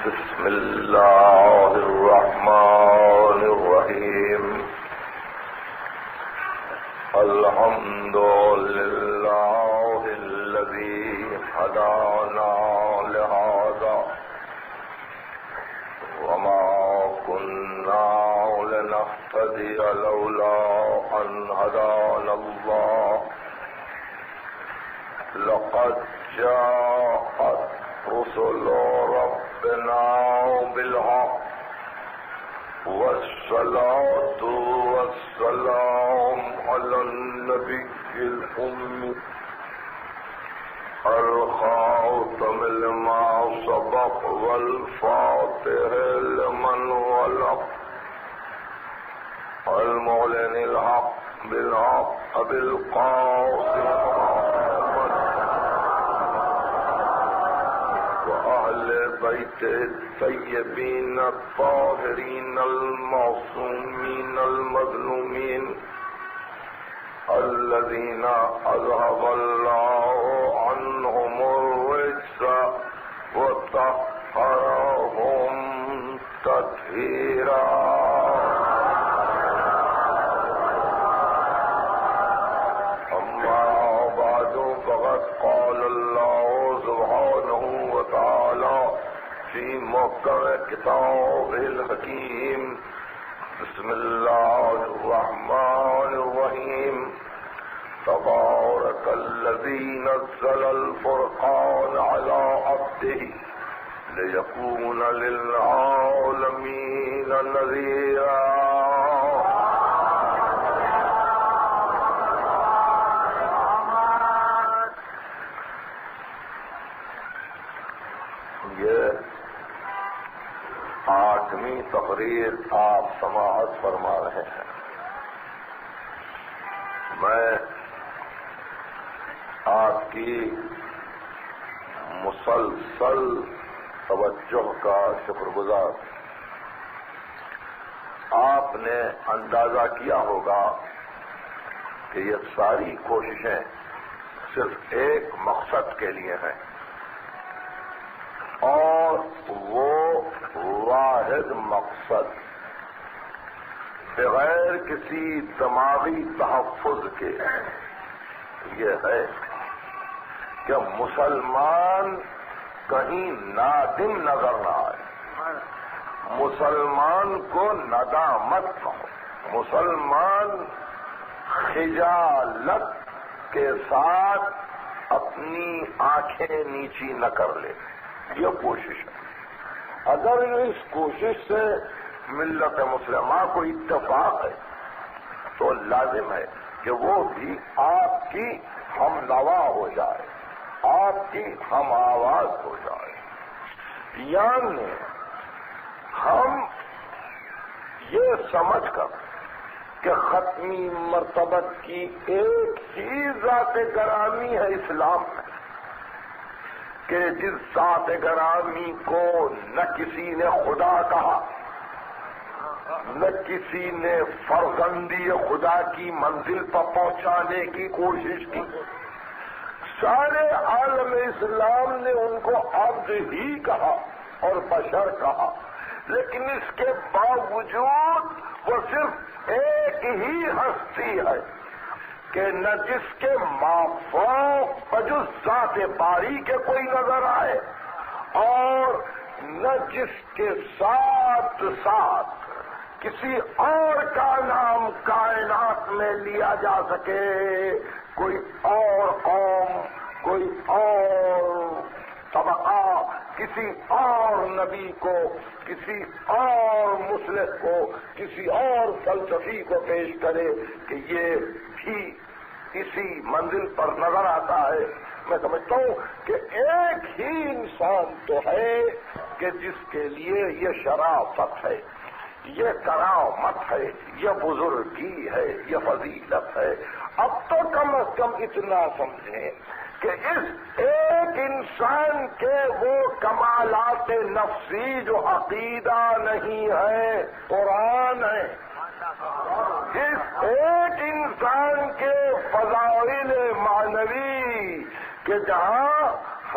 بسم الله الرحمن الرحيم الحمد لله الذي هدانا لهذا وما كنا لنهتدي لولا أن هدانا الله لقد جاءت رسل ربنا بالحق والصلاة والسلام على النبي الأمي الخاتم لما سبق والفاتح لمن ولق المعلن الحق بالحق بالقاسم بيت الطيبين الطاهرين المعصومين المظلومين الذين أذهب الله عنهم الرجس وطهرهم تطهيرا. أما بعد فقد قال الله سبحانه وتعالى في موقع كتاب الحكيم بسم الله الرحمن الرحيم تبارك الذي نزل الفرقان على عبده ليكون للعالمين نذيرا. آٹھویں تقریر آپ سماعت فرما رہے ہیں. میں آپ کی مسلسل توجہ کا شکر گزار. آپ نے اندازہ کیا ہوگا کہ یہ ساری کوششیں صرف ایک مقصد کے لیے ہیں اور وہ واحد مقصد بغیر کسی دماغی تحفظ کے یہ ہے کہ مسلمان کہیں نادم نظر نہ آئے، مسلمان کو ندامت نہ ہو، مسلمان خجالت کے ساتھ اپنی آنکھیں نیچی نہ کر لے. یہ کوشش ہے. اگر اس کوشش سے ملت مسلمہ کو اتفاق ہے تو لازم ہے کہ وہ بھی آپ کی ہم نوا ہو جائے، آپ کی ہم آواز ہو جائے. یعنی ہم یہ سمجھ کر کہ ختمی مرتبت کی ایک ہی ذات گرامی ہے اسلام میں، کہ جس ذات گرامی کو نہ کسی نے خدا کہا، نہ کسی نے فرزندی خدا کی منزل پر پہنچانے کی کوشش کی. سارے عالم اسلام نے ان کو عبد ہی کہا اور بشر کہا، لیکن اس کے باوجود وہ صرف ایک ہی ہستی ہے کہ نہ جس کے مافوق بجز ذات باری کے کوئی نظر آئے اور نہ جس کے ساتھ ساتھ کسی اور کا نام کائنات میں لیا جا سکے. کوئی اور قوم، کوئی اور طبقہ کسی اور نبی کو، کسی اور مصلح کو، کسی اور فلسفی کو پیش کرے کہ یہ بھی اسی منزل پر نظر آتا ہے. میں سمجھتا ہوں کہ ایک ہی انسان تو ہے کہ جس کے لیے یہ شرافت ہے، یہ کرامت ہے، یہ بزرگی ہے، یہ فضیلت ہے. اب تو کم از کم اتنا سمجھیں کہ اس ایک انسان کے وہ کمالات نفسی جو عقیدہ نہیں ہے، قرآن ہے. اس ایک انسان کے فضائل معنوی کہ جہاں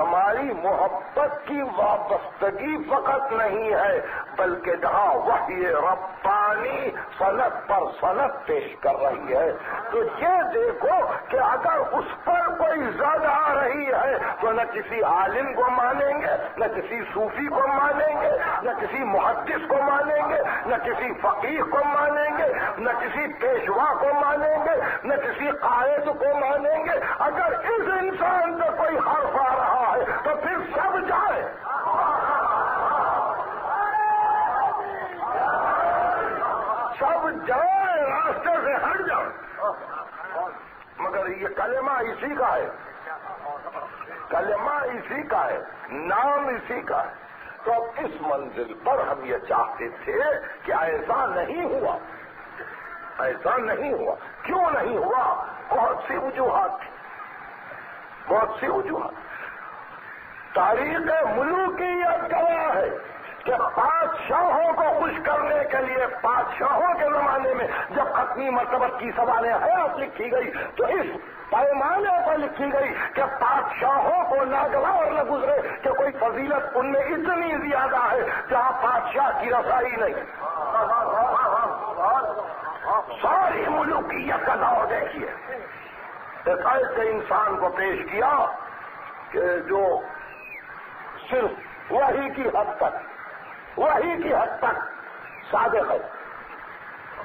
ہماری محبت کی وابستگی فقط نہیں ہے بلکہ جہاں وحی ربانی سند پر سند پیش کر رہی ہے تو یہ دیکھو کہ اگر اس پر کوئی زد آ رہی ہے تو نہ کسی عالم کو مانیں گے، نہ کسی صوفی کو مانیں گے، نہ کسی محدث کو مانیں گے، نہ کسی فقیہ کو مانیں گے، نہ کسی پیشوا کو مانیں گے، نہ کسی قائد کو مانیں گے۔ اگر اس انسان میں کوئی حرف آ رہا ہے تو پھر سب جائے، سب جائے، راستے سے ہٹ جائے۔ مگر یہ کلمہ اسی کا ہے، کلمہ اسی کا ہے، نام اسی کا ہے۔ تو اب اس منزل پر ہم یہ چاہتے تھے کہ ایسا نہیں ہوا، ایسا نہیں ہوا۔ کیوں نہیں ہوا؟ بہت سی وجوہات تھی، بہت سی وجوہات۔ تاریخ ملوکیت گواہ ہے کہ بادشاہوں کو خوش کرنے کے لیے بادشاہوں کے زمانے میں جب ختمی مرتبت کی سوانح حیات لکھی گئی تو اس پیمانے پر لکھی گئی کہ بادشاہوں کو ناگوار نہ گزرے کہ کوئی فضیلت ان میں اتنی زیادہ ہے جہاں بادشاہ کی رسائی نہیں۔ ساری ملوکیت کا دور دیکھیے، ایک ایسے انسان کو پیش کیا کہ جو صرف وحی کی حد تک صادق ہے،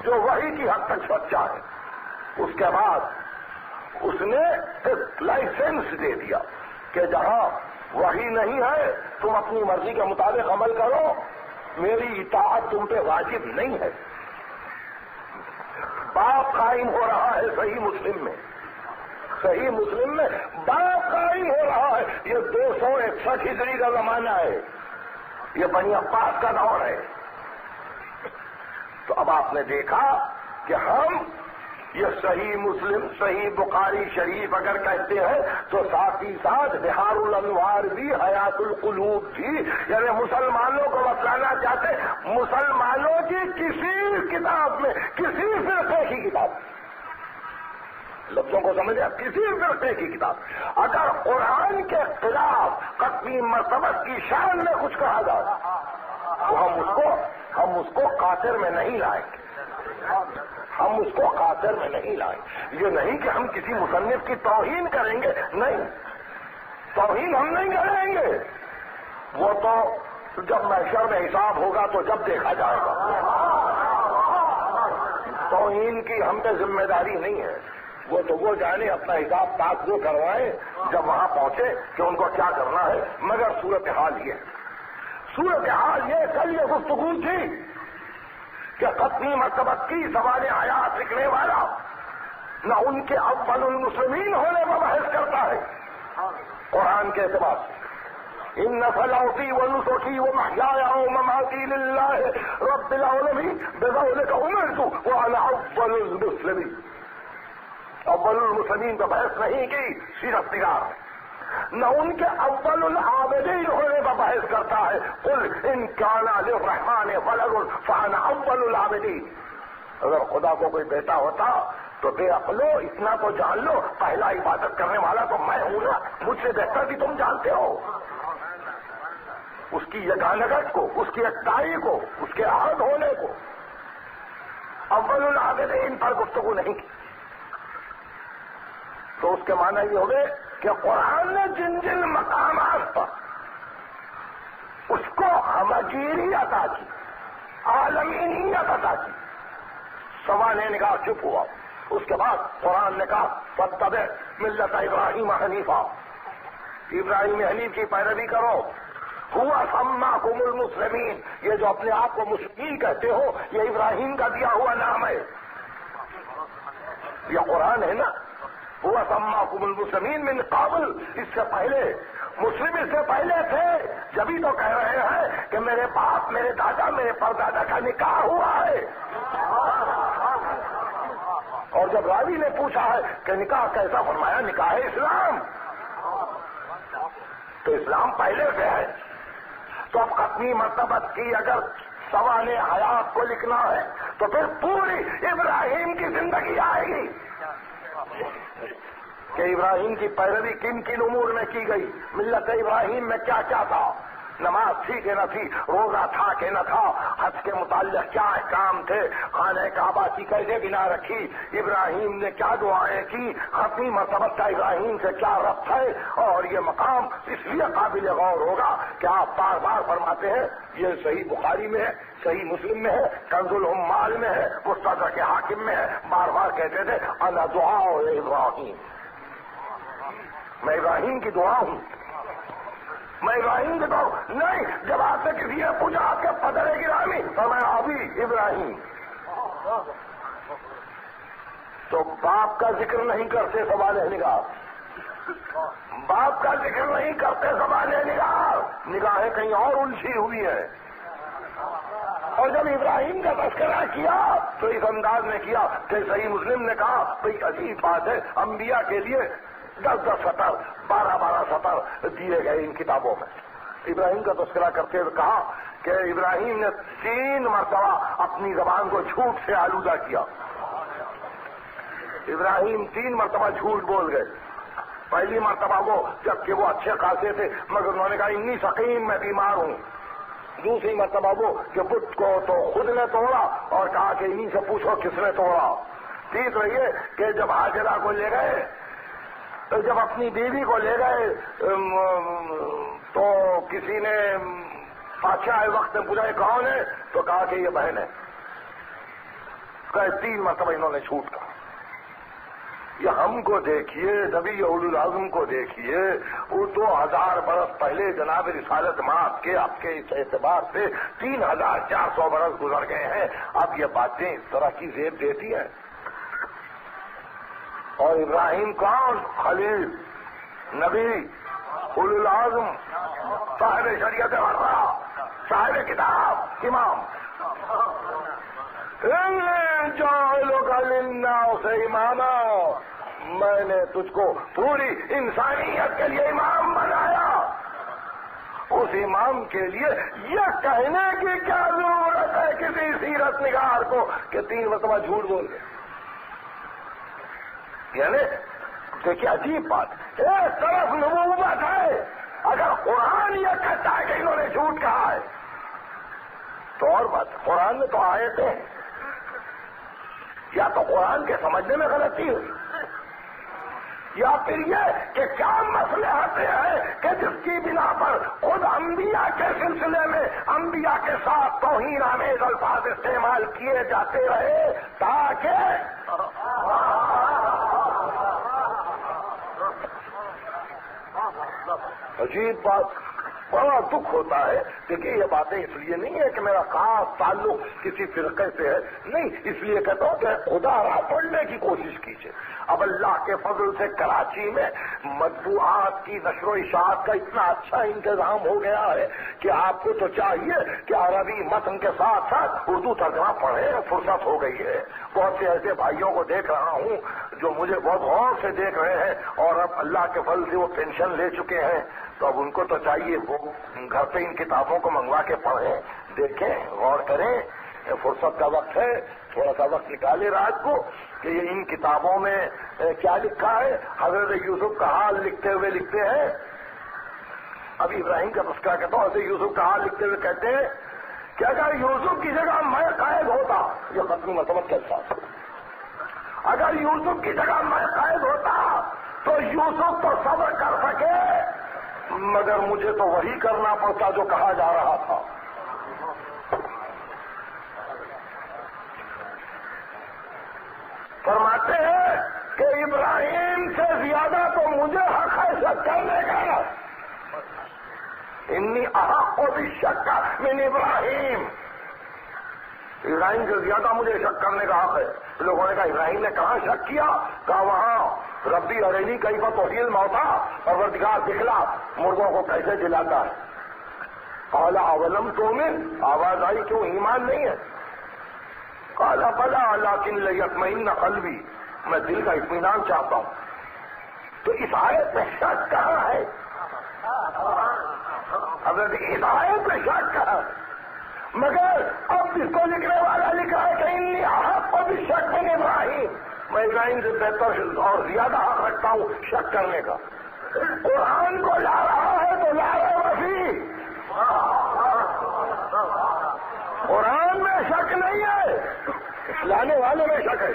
جو وحی کی حد تک سچا ہے۔ اس کے بعد اس نے ایک لائسنس دے دیا کہ جہاں وحی نہیں ہے تم اپنی مرضی کے مطابق عمل کرو، میری اطاعت تم پہ واجب نہیں ہے۔ باب قائم ہو رہا ہے صحیح مسلم میں، صحیح مسلم میں باب قائم ہو رہا ہے۔ یہ 261 ہجری کا زمانہ ہے، یہ بنی عباس کا دور ہے۔ تو اب آپ نے دیکھا کہ ہم یہ صحیح مسلم، صحیح بخاری شریف اگر کہتے ہیں تو ساتھ ہی ساتھ بہار الانوار بھی، حیات القلوب بھی، یعنی مسلمانوں کو بتلانا چاہتے مسلمانوں کی کسی کتاب میں، کسی فرقے کی کتاب، لفظوں کو سمجھے، کسی فرقے کی کتاب اگر قرآن کے خلاف ختمی مرتبت کی شان میں کچھ کہا جائے تو ہم اس کو قاطر میں نہیں لائیں گے، ہم اس کو قاطر میں نہیں لائیں۔ یہ نہیں کہ ہم کسی مصنف کی توہین کریں گے، نہیں، توہین ہم نہیں کریں گے، وہ تو جب محشر میں حساب ہوگا تو جب دیکھا جائے گا۔ توہین کی ہم پہ ذمہ داری نہیں ہے، وہ تو وہ جانے اپنا حساب پاک وہ کروائیں جب وہاں پہنچے کہ ان کو کیا کرنا ہے۔ مگر صورتحال یہ کل یہ گفتگو تھی کہ ختمی مرتبت کی سوانح حیات لکھنے والا نہ ان کے اول المسلمین ہونے پر بحث کرتا ہے قرآن کے اعتبار سے، ان صلوتی ونسکی ومحیایا ومماتی للہ رب العالمین بذلک امرت وانا اول المسلمین۔ اول المسلمین تو بحث نہیں کی، سیرت نگار نہ ان کے اول العابدین ہونے پر بحث کرتا ہے، قل ان کان للرحمن ولد فانا اول العابدین۔ اگر خدا کو کوئی بیٹا ہوتا تو بے عقلو اتنا تو جان لو، پہلا عبادت کرنے والا تو میں ہوں نا، مجھ سے بہتر بھی تم جانتے ہو اس کی یگانگت کو، اس کی یکتائی کو، اس کے احد ہونے کو۔ اول العابدین پر گفتگو نہیں کی تو اس کے معنی یہ ہوئے کہ قرآن نے جن جن مقامات پر اس کو ہمگیری عطا کی، عالمینیت عطا کی، سوانح نگاہ چپ ہوا۔ اس کے بعد قرآن نے کہا فاتبع ملت ابراہیم حنیفا، ابراہیم حنیف کی پیروی کرو، ہوا سماکم المسلمین، یہ جو اپنے آپ کو مسلمین کہتے ہو یہ ابراہیم کا دیا ہوا نام ہے، یہ قرآن ہے نا۔ ہوا سماکم المسلمین من قبل، اس سے پہلے مسلم اس سے پہلے تھے، جبھی تو کہہ رہے ہیں کہ میرے باپ، میرے دادا، میرے پردادا کا نکاح ہوا ہے۔ اور جب راوی نے پوچھا ہے کہ نکاح کیسا، فرمایا نکاح ہے اسلام، تو اسلام پہلے سے ہے۔ تو اب ختمی مرتبت کی اگر سوانح حیات کو لکھنا ہے تو پھر پوری ابراہیم کی زندگی آئے گی، کہ ابراہیم کی پیروی کن کن امور میں کی گئی، ملت ابراہیم میں کیا کیا تھا، نماز تھی کہ نہ تھی، روزہ تھا کہ نہ تھا، حج کے متعلق کیا احکام تھے، خانہ کعبہ کی کیسے بنا رکھی، ابراہیم نے کیا دعائیں کی، ختمی مرتبہ کا ابراہیم سے کیا ربط ہے، اور یہ مقام اس لیے قابل غور ہوگا کہ آپ بار بار فرماتے ہیں، یہ صحیح بخاری میں ہے، صحیح مسلم میں ہے، کنز العمال میں ہے، مستدرک حاکم میں ہے، بار بار کہتے تھے انا دعا ابراہیم، میں ابراہیم کی دعا ہوں، میں ابراہیم کی دعا ہوں۔ نہیں، جب آپ سے کسی نے پوچھا آپ کے پدر گرامی تو میں ابھی ابراہیم، تو باپ کا ذکر نہیں کرتے سوال نگاہ، باپ کا ذکر نہیں کرتے سوال نگاہ، نگاہیں کہیں اور الجھی ہوئی ہے۔ اور جب ابراہیم کا تذکرہ کیا تو اس انداز میں کیا کہ صحیح مسلم نے کہا بھئی عجیب بات ہے، انبیاء کے لیے 10 سطر 12 سطر دیے گئے ان کتابوں میں۔ ابراہیم کا تذکرہ کرتے ہوئے کہا کہ ابراہیم نے 3 مرتبہ اپنی زبان کو جھوٹ سے آلودہ کیا، ابراہیم 3 مرتبہ جھوٹ بول گئے۔ پہلی مرتبہ وہ جبکہ وہ اچھے خاصے تھے مگر انہوں نے کہا انی سقیم، میں بیمار ہوں۔ دوسری مرتبہ وہ کہ بت کو تو خود نے توڑا اور کہا کہ انہی سے پوچھو کس نے توڑا۔ تیسرا یہ کہ جب حاجرہ کو لے گئے، جب اپنی بیوی کو لے گئے تو کسی نے بادشاہ وقت میں پوچھا یہ کون ہے تو کہا کہ یہ بہن ہے۔ 3 مرتبہ انہوں نے جھوٹ کہا۔ یہ ہم کو دیکھیے، نبی اولو العزم کو دیکھیے، وہ 2000 برس پہلے جناب رسالت مآب کے اب کے اس اعتبار سے 3400 برس گزر گئے ہیں، اب یہ باتیں اس طرح کی زیب دیتی ہیں۔ اور ابراہیم کون؟ خلیل، نبی، اولو العزم، صاحب شریعت غرہ، صاحب کتاب، امام۔ جعلک للناس اماما، میں نے تجھ کو پوری انسانیت کے لیے امام بنایا۔ اس امام کے لیے یہ کہنے کی کیا ضرورت ہے کسی سیرت نگار کو کہ 3 مرتبہ جھوٹ بول گئے؟ یعنی دیکھیے عجیب بات، ایک طرف نبوت ہے، اگر قرآن یہ کہتا ہے کہ انہوں نے جھوٹ کہا ہے تو اور بات، قرآن میں تو آیتیں ہیں، یا تو قرآن کے سمجھنے میں غلطی ہوئی، یا پھر یہ کہ کیا مصلحت ہے کہ جس کی بنا پر خود انبیاء کے سلسلے میں انبیاء کے ساتھ توہین آمیز الفاظ استعمال کیے جاتے رہے تاکہ عجیب بات، بڑا دکھ ہوتا ہے کہ یہ باتیں اس لیے نہیں ہے کہ میرا خاص تعلق کسی فرقے سے ہے، نہیں، اس لیے کہتا ہوں کہ خدا راہ پڑھنے کی کوشش کیجیے۔ اب اللہ کے فضل سے کراچی میں مطبوعات کی نشر و اشاعت کا اتنا اچھا انتظام ہو گیا ہے کہ آپ کو تو چاہیے کہ عربی متن کے ساتھ ساتھ اردو ترجمہ پڑھیں، فرصت ہو گئی ہے۔ بہت سے ایسے بھائیوں کو دیکھ رہا ہوں جو مجھے بہت غور سے دیکھ رہے ہیں اور اب اللہ کے فضل سے وہ پینشن لے چکے ہیں، تو اب ان کو تو چاہیے وہ گھر پہ ان کتابوں کو منگوا کے پڑھیں، دیکھیں، غور کریں۔ فرصت کا وقت ہے، تھوڑا سا وقت نکالے رات کو کہ یہ ان کتابوں میں کیا لکھا ہے۔ حضرت یوسف کا حال لکھتے ہوئے لکھتے ہیں، ابھی ابراہیم کا تذکرہ کہتا ہوں، حضرت یوسف کا حال لکھتے ہوئے کہتے ہیں کہ اگر یوسف کی جگہ میں قائد ہوتا، یہ ختمی مرتبہ کے ساتھ، اگر یوسف کی جگہ میں قائد ہوتا تو یوسف تو صبر کر سکے مگر مجھے تو وہی کرنا پڑتا جو کہا جا رہا تھا۔ فرماتے ہیں کہ ابراہیم سے زیادہ تو مجھے حق ہے شک کرنے کا، انی احق بالشک من ابراہیم، ابراہیم سے زیادہ مجھے شک کرنے کا حق ہے۔ لوگوں نے کہا ابراہیم نے کہاں شک کیا؟ کہا وہاں ربی ارینی کئی بار توحید موتا، پروردگار دکھلا مردوں کو کیسے جلاتا ہے۔ قال اولم تؤمن، آواز آئی کیوں ایمان نہیں ہے؟ قال بلا لیکن لیطمئن قلبی، میں دل کا اطمینان چاہتا ہوں۔ تو اس آیت میں شک کہاں ہے؟ حضرت اس آیت میں شک کہاں ہے؟ مگر اب جس کو لکھنے والا لکھا ہے کہ انی احق بالشک من ابراہیم، میں ابراہیم سے بہتر اور زیادہ حق رکھتا ہوں شک کرنے کا. قرآن کو لا رہا ہے تو لا رہے وسیع. قرآن میں شک نہیں ہے, لانے والے میں شک ہے.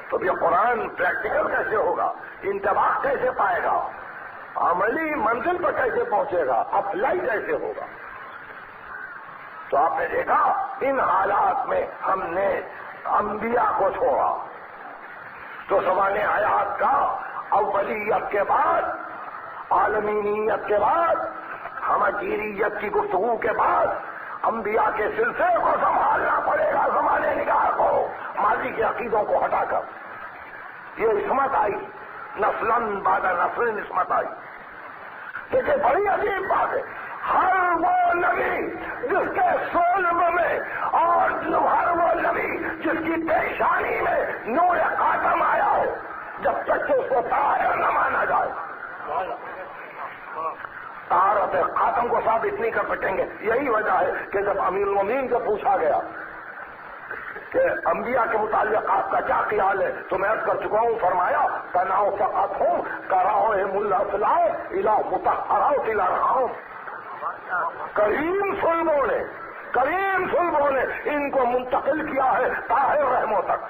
تو یہ قرآن پریکٹیکل کیسے ہوگا, انتباہ کیسے پائے گا, عملی منزل پر کیسے پہنچے گا, اپلائی کیسے ہوگا؟ تو آپ نے دیکھا ان حالات میں ہم نے انبیاء کو چھوڑا تو سوانح حیات کا اولیت کے بعد, عالمینیت کے بعد, ہمجیریت کی گفتگو کے بعد انبیاء کے سلسلے کو سنبھالنا پڑے گا. زمانے نگاہ کو ماضی کے عقیدوں کو ہٹا کر یہ عصمت آئی, نسلاً بعد نسل عصمت آئی. دیکھیں بڑی عجیب بات ہے, ہر وہ نبی جس کے صلب میں اور ہر وہ نبی جس کی پیشانی میں نور خاتم آیا ہو, جب تک کہ اس کو طاہر نہ مانا جائے طہارت خاتم کو ثابت نہیں کر سکیں گے. یہی وجہ ہے کہ جب امیر المومنین سے پوچھا گیا کہ انبیاء کے متعلق آپ کا کیا خیال ہے تو میں عرض کر چکا ہوں, فرمایا تناؤ فقط ہوں کراؤ ملا فلاؤ الا متحراؤ تلا رہا ہوں. کریم صلبوں نے ان کو منتقل کیا ہے طاہر رحموں تک.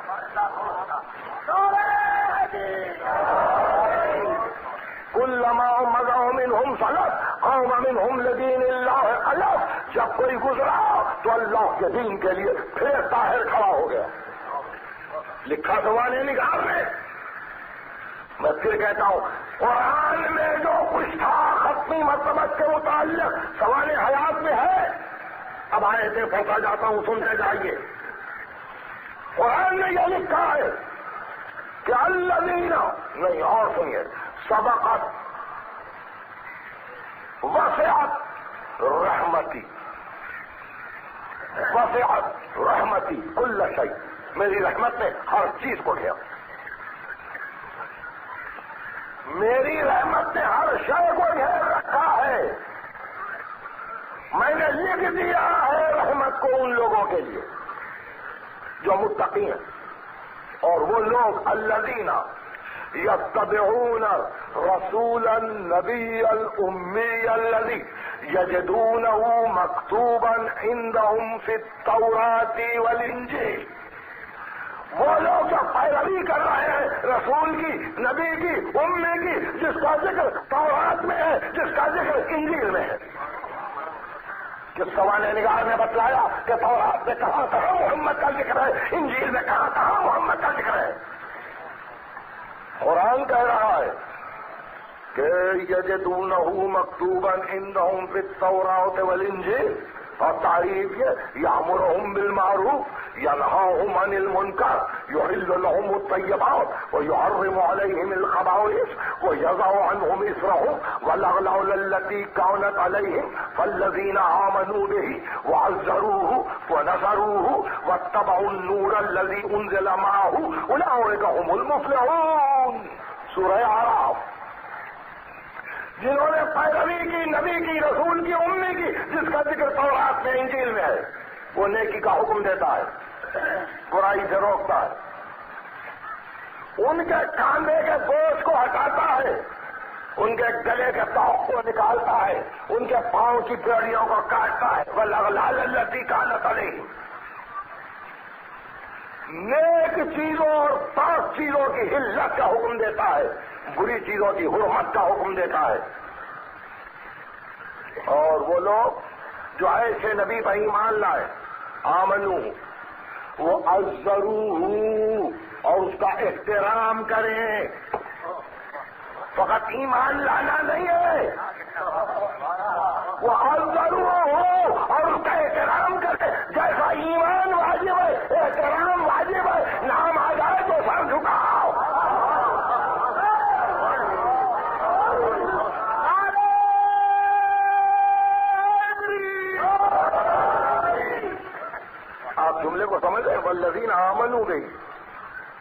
کلما مضوا منهم سلف قوم منهم لدین اللہ الف. جب کوئی گزرا تو اللہ کے دین کے لیے پھر طاہر کھڑا ہو گیا. لکھا زمانے نگار میں پھر کہتا ہوں, قرآن میں جو کچھ تھا ختمی مرتبت کے متعلق سوانح حیات میں ہے. اب آیتیں پہنچا جاتا ہوں, سنتے جائیے. قرآن نے یہ لکھا ہے کہ الذین, نہیں اور سنیے, سبقت وسعت رحمتی کل شیء. میری رحمت نے ہر چیز کو گھیرا, میری رحمت نے ہر شے کو گھیر رکھا ہے. میں نے لکھ دیا ہے رحمت کو ان لوگوں کے لیے جو متقی ہیں, اور وہ لوگ الذین یتبعون رسول النبی الامی الذی یجدونہ مکتوبا عندہم فی التوراۃ والانجیل. وہ لوگ جو پیروی کر رہے ہیں رسول کی, نبی کی, امی کی, جس کا ذکر تورات میں ہے, جس کا ذکر انجیل میں ہے. جس سوانح نگار نے بتلایا کہ تورات میں کہاں کہاں محمد کا ذکر ہے, انجیل میں کہاں کہاں محمد کا ذکر ہے. قرآن کہہ رہا ہے کہ یجدونہ مکتوبا عندہم فی التوراۃ والانجیل, اور تعریف یہ یامرہم بالمعروف ینہاہم عن المنکر یحل لہم الطیبات ویحرم علیہم الخبائث ویضع عنہم اصرہم والاغلال التی کانت علیہم فالذین آمنوا بہ وعزروہ ونصروہ واتبعوا النور الذی انزل معہ اولئک هم المفلحون. سورہ اعراف. جنہوں نے پیروی کی نبی کی, رسول کی, امی کی, جس کا ذکر تورات میں انجیل میں ہے, وہ نیکی کا حکم دیتا ہے, برائی سے روکتا ہے, ان کے کاندھے کے بوجھ کو ہٹاتا ہے, ان کے گلے کے پاؤں کو نکالتا ہے, ان کے پاؤں کی بیڑیوں کو کاٹتا ہے. والاغلال التی کانت علیہم, نیک چیزوں اور پاک چیزوں کی حلت کا حکم دیتا ہے, بری چیزوں کی حرمت کا حکم دیتا ہے. اور وہ لوگ جو ایسے نبی پر ایمان لائے, آمنو, وہ عزروہ, اور اس کا احترام کریں. فقط ایمان لانا نہیں ہے, وہ عزروہ ہو اور اس کا احترام کریں. جیسا ایمان واجب ہے احترام واجب ہے, نام آ جائے تو سر جھکاؤ. آپ جملے کو سمجھ رہے ہیں, والذین آمنوا بہ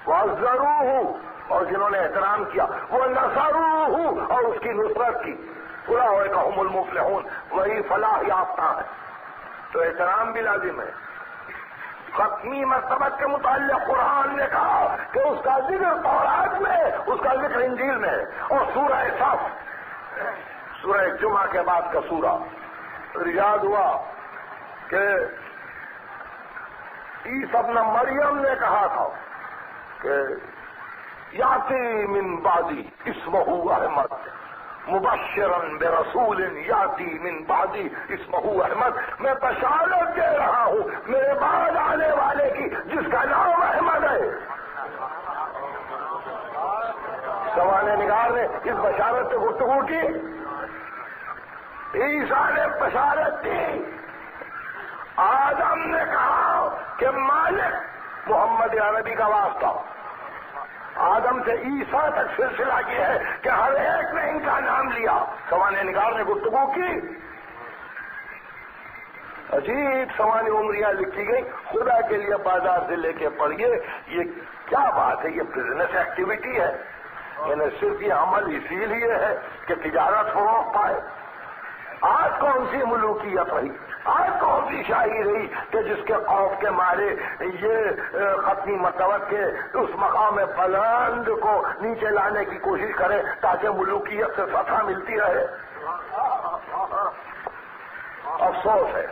وعزروہ, اور جنہوں نے احترام کیا, وہ نصروہ, اور اس کی نصرت کی. اولئک هم المفلحون, وہی فلاح یافتہ ہے. تو احترام بھی لازم ہے, ختمی مرتبت کے متعلق قرآن نے کہا کہ اس کا ذکر تورات میں، اس کا ذکر انجیل میں، اور سورہ صف، سورہ جمعہ کے بعد کا سورہ یاد ہوا کہ عیسی ابن مریم نے کہا تھا کہ یاتی من بعدی اسمہ احمد مبشرا برسول یاتی من بعدی اسمہ احمد، میں بشارت دے رہا ہوں میرے بعد آنے والے کی جس کا نام احمد ہے۔ سوانح نگار نے اس بشارت سے گفتگو کی، عیسیٰ نے بشارت دی، آدم نے کہا کہ مالک محمد عربی کا واسطہ، آدم سے عیسیٰ تک سلسلہ یہ ہے کہ ہر ایک نے ان کا نام لیا۔ سوانح نگار نے گفتگو کی، عجیب سوانح عمریاں لکھی گئی، خدا کے لیے بازار سے لے کے پڑھیے، یہ کیا بات ہے، یہ بزنس ایکٹیویٹی ہے، یعنی صرف یہ عمل اسی لیے ہے کہ تجارت فروغ پائے۔ آج کون سی ملوکیت رہی، آج کون سی شاہی رہی کہ جس کے خوف کے مارے یہ ختمی مرتبت کے اس مقام بلند کو نیچے لانے کی کوشش کرے تاکہ ملوکیت سے فتح ملتی رہے۔ افسوس ہے۔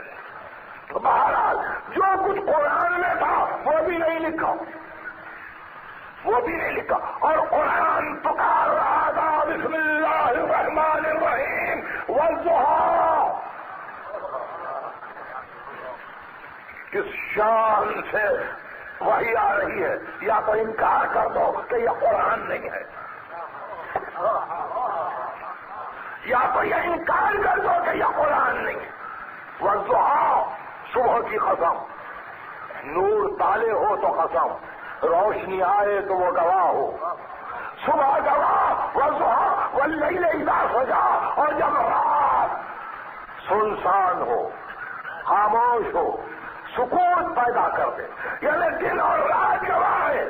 بہرحال جو کچھ قرآن میں تھا وہ بھی نہیں لکھا، وہ بھی نہیں لکھا، اور قرآن پکار رہا تھا بسم اللہ الرحمن الرحیم والضحیٰ۔ کس شان سے وحی آ رہی ہے، یا تو انکار کر دو کہ یہ قرآن نہیں ہے، یا تو یہ انکار کر دو کہ یہ قرآن نہیں ہے۔ والضحیٰ، صبح کی قسم، نور تالے ہو تو قسم، روشنی آئے تو وہ گواہ ہو، صبح گواہ، والضحیٰ واللیل اذا سجا، اور جب رات سنسان ہو، خاموش ہو، سکون پیدا کر دے، یعنی دن اور رات گواہ ہے۔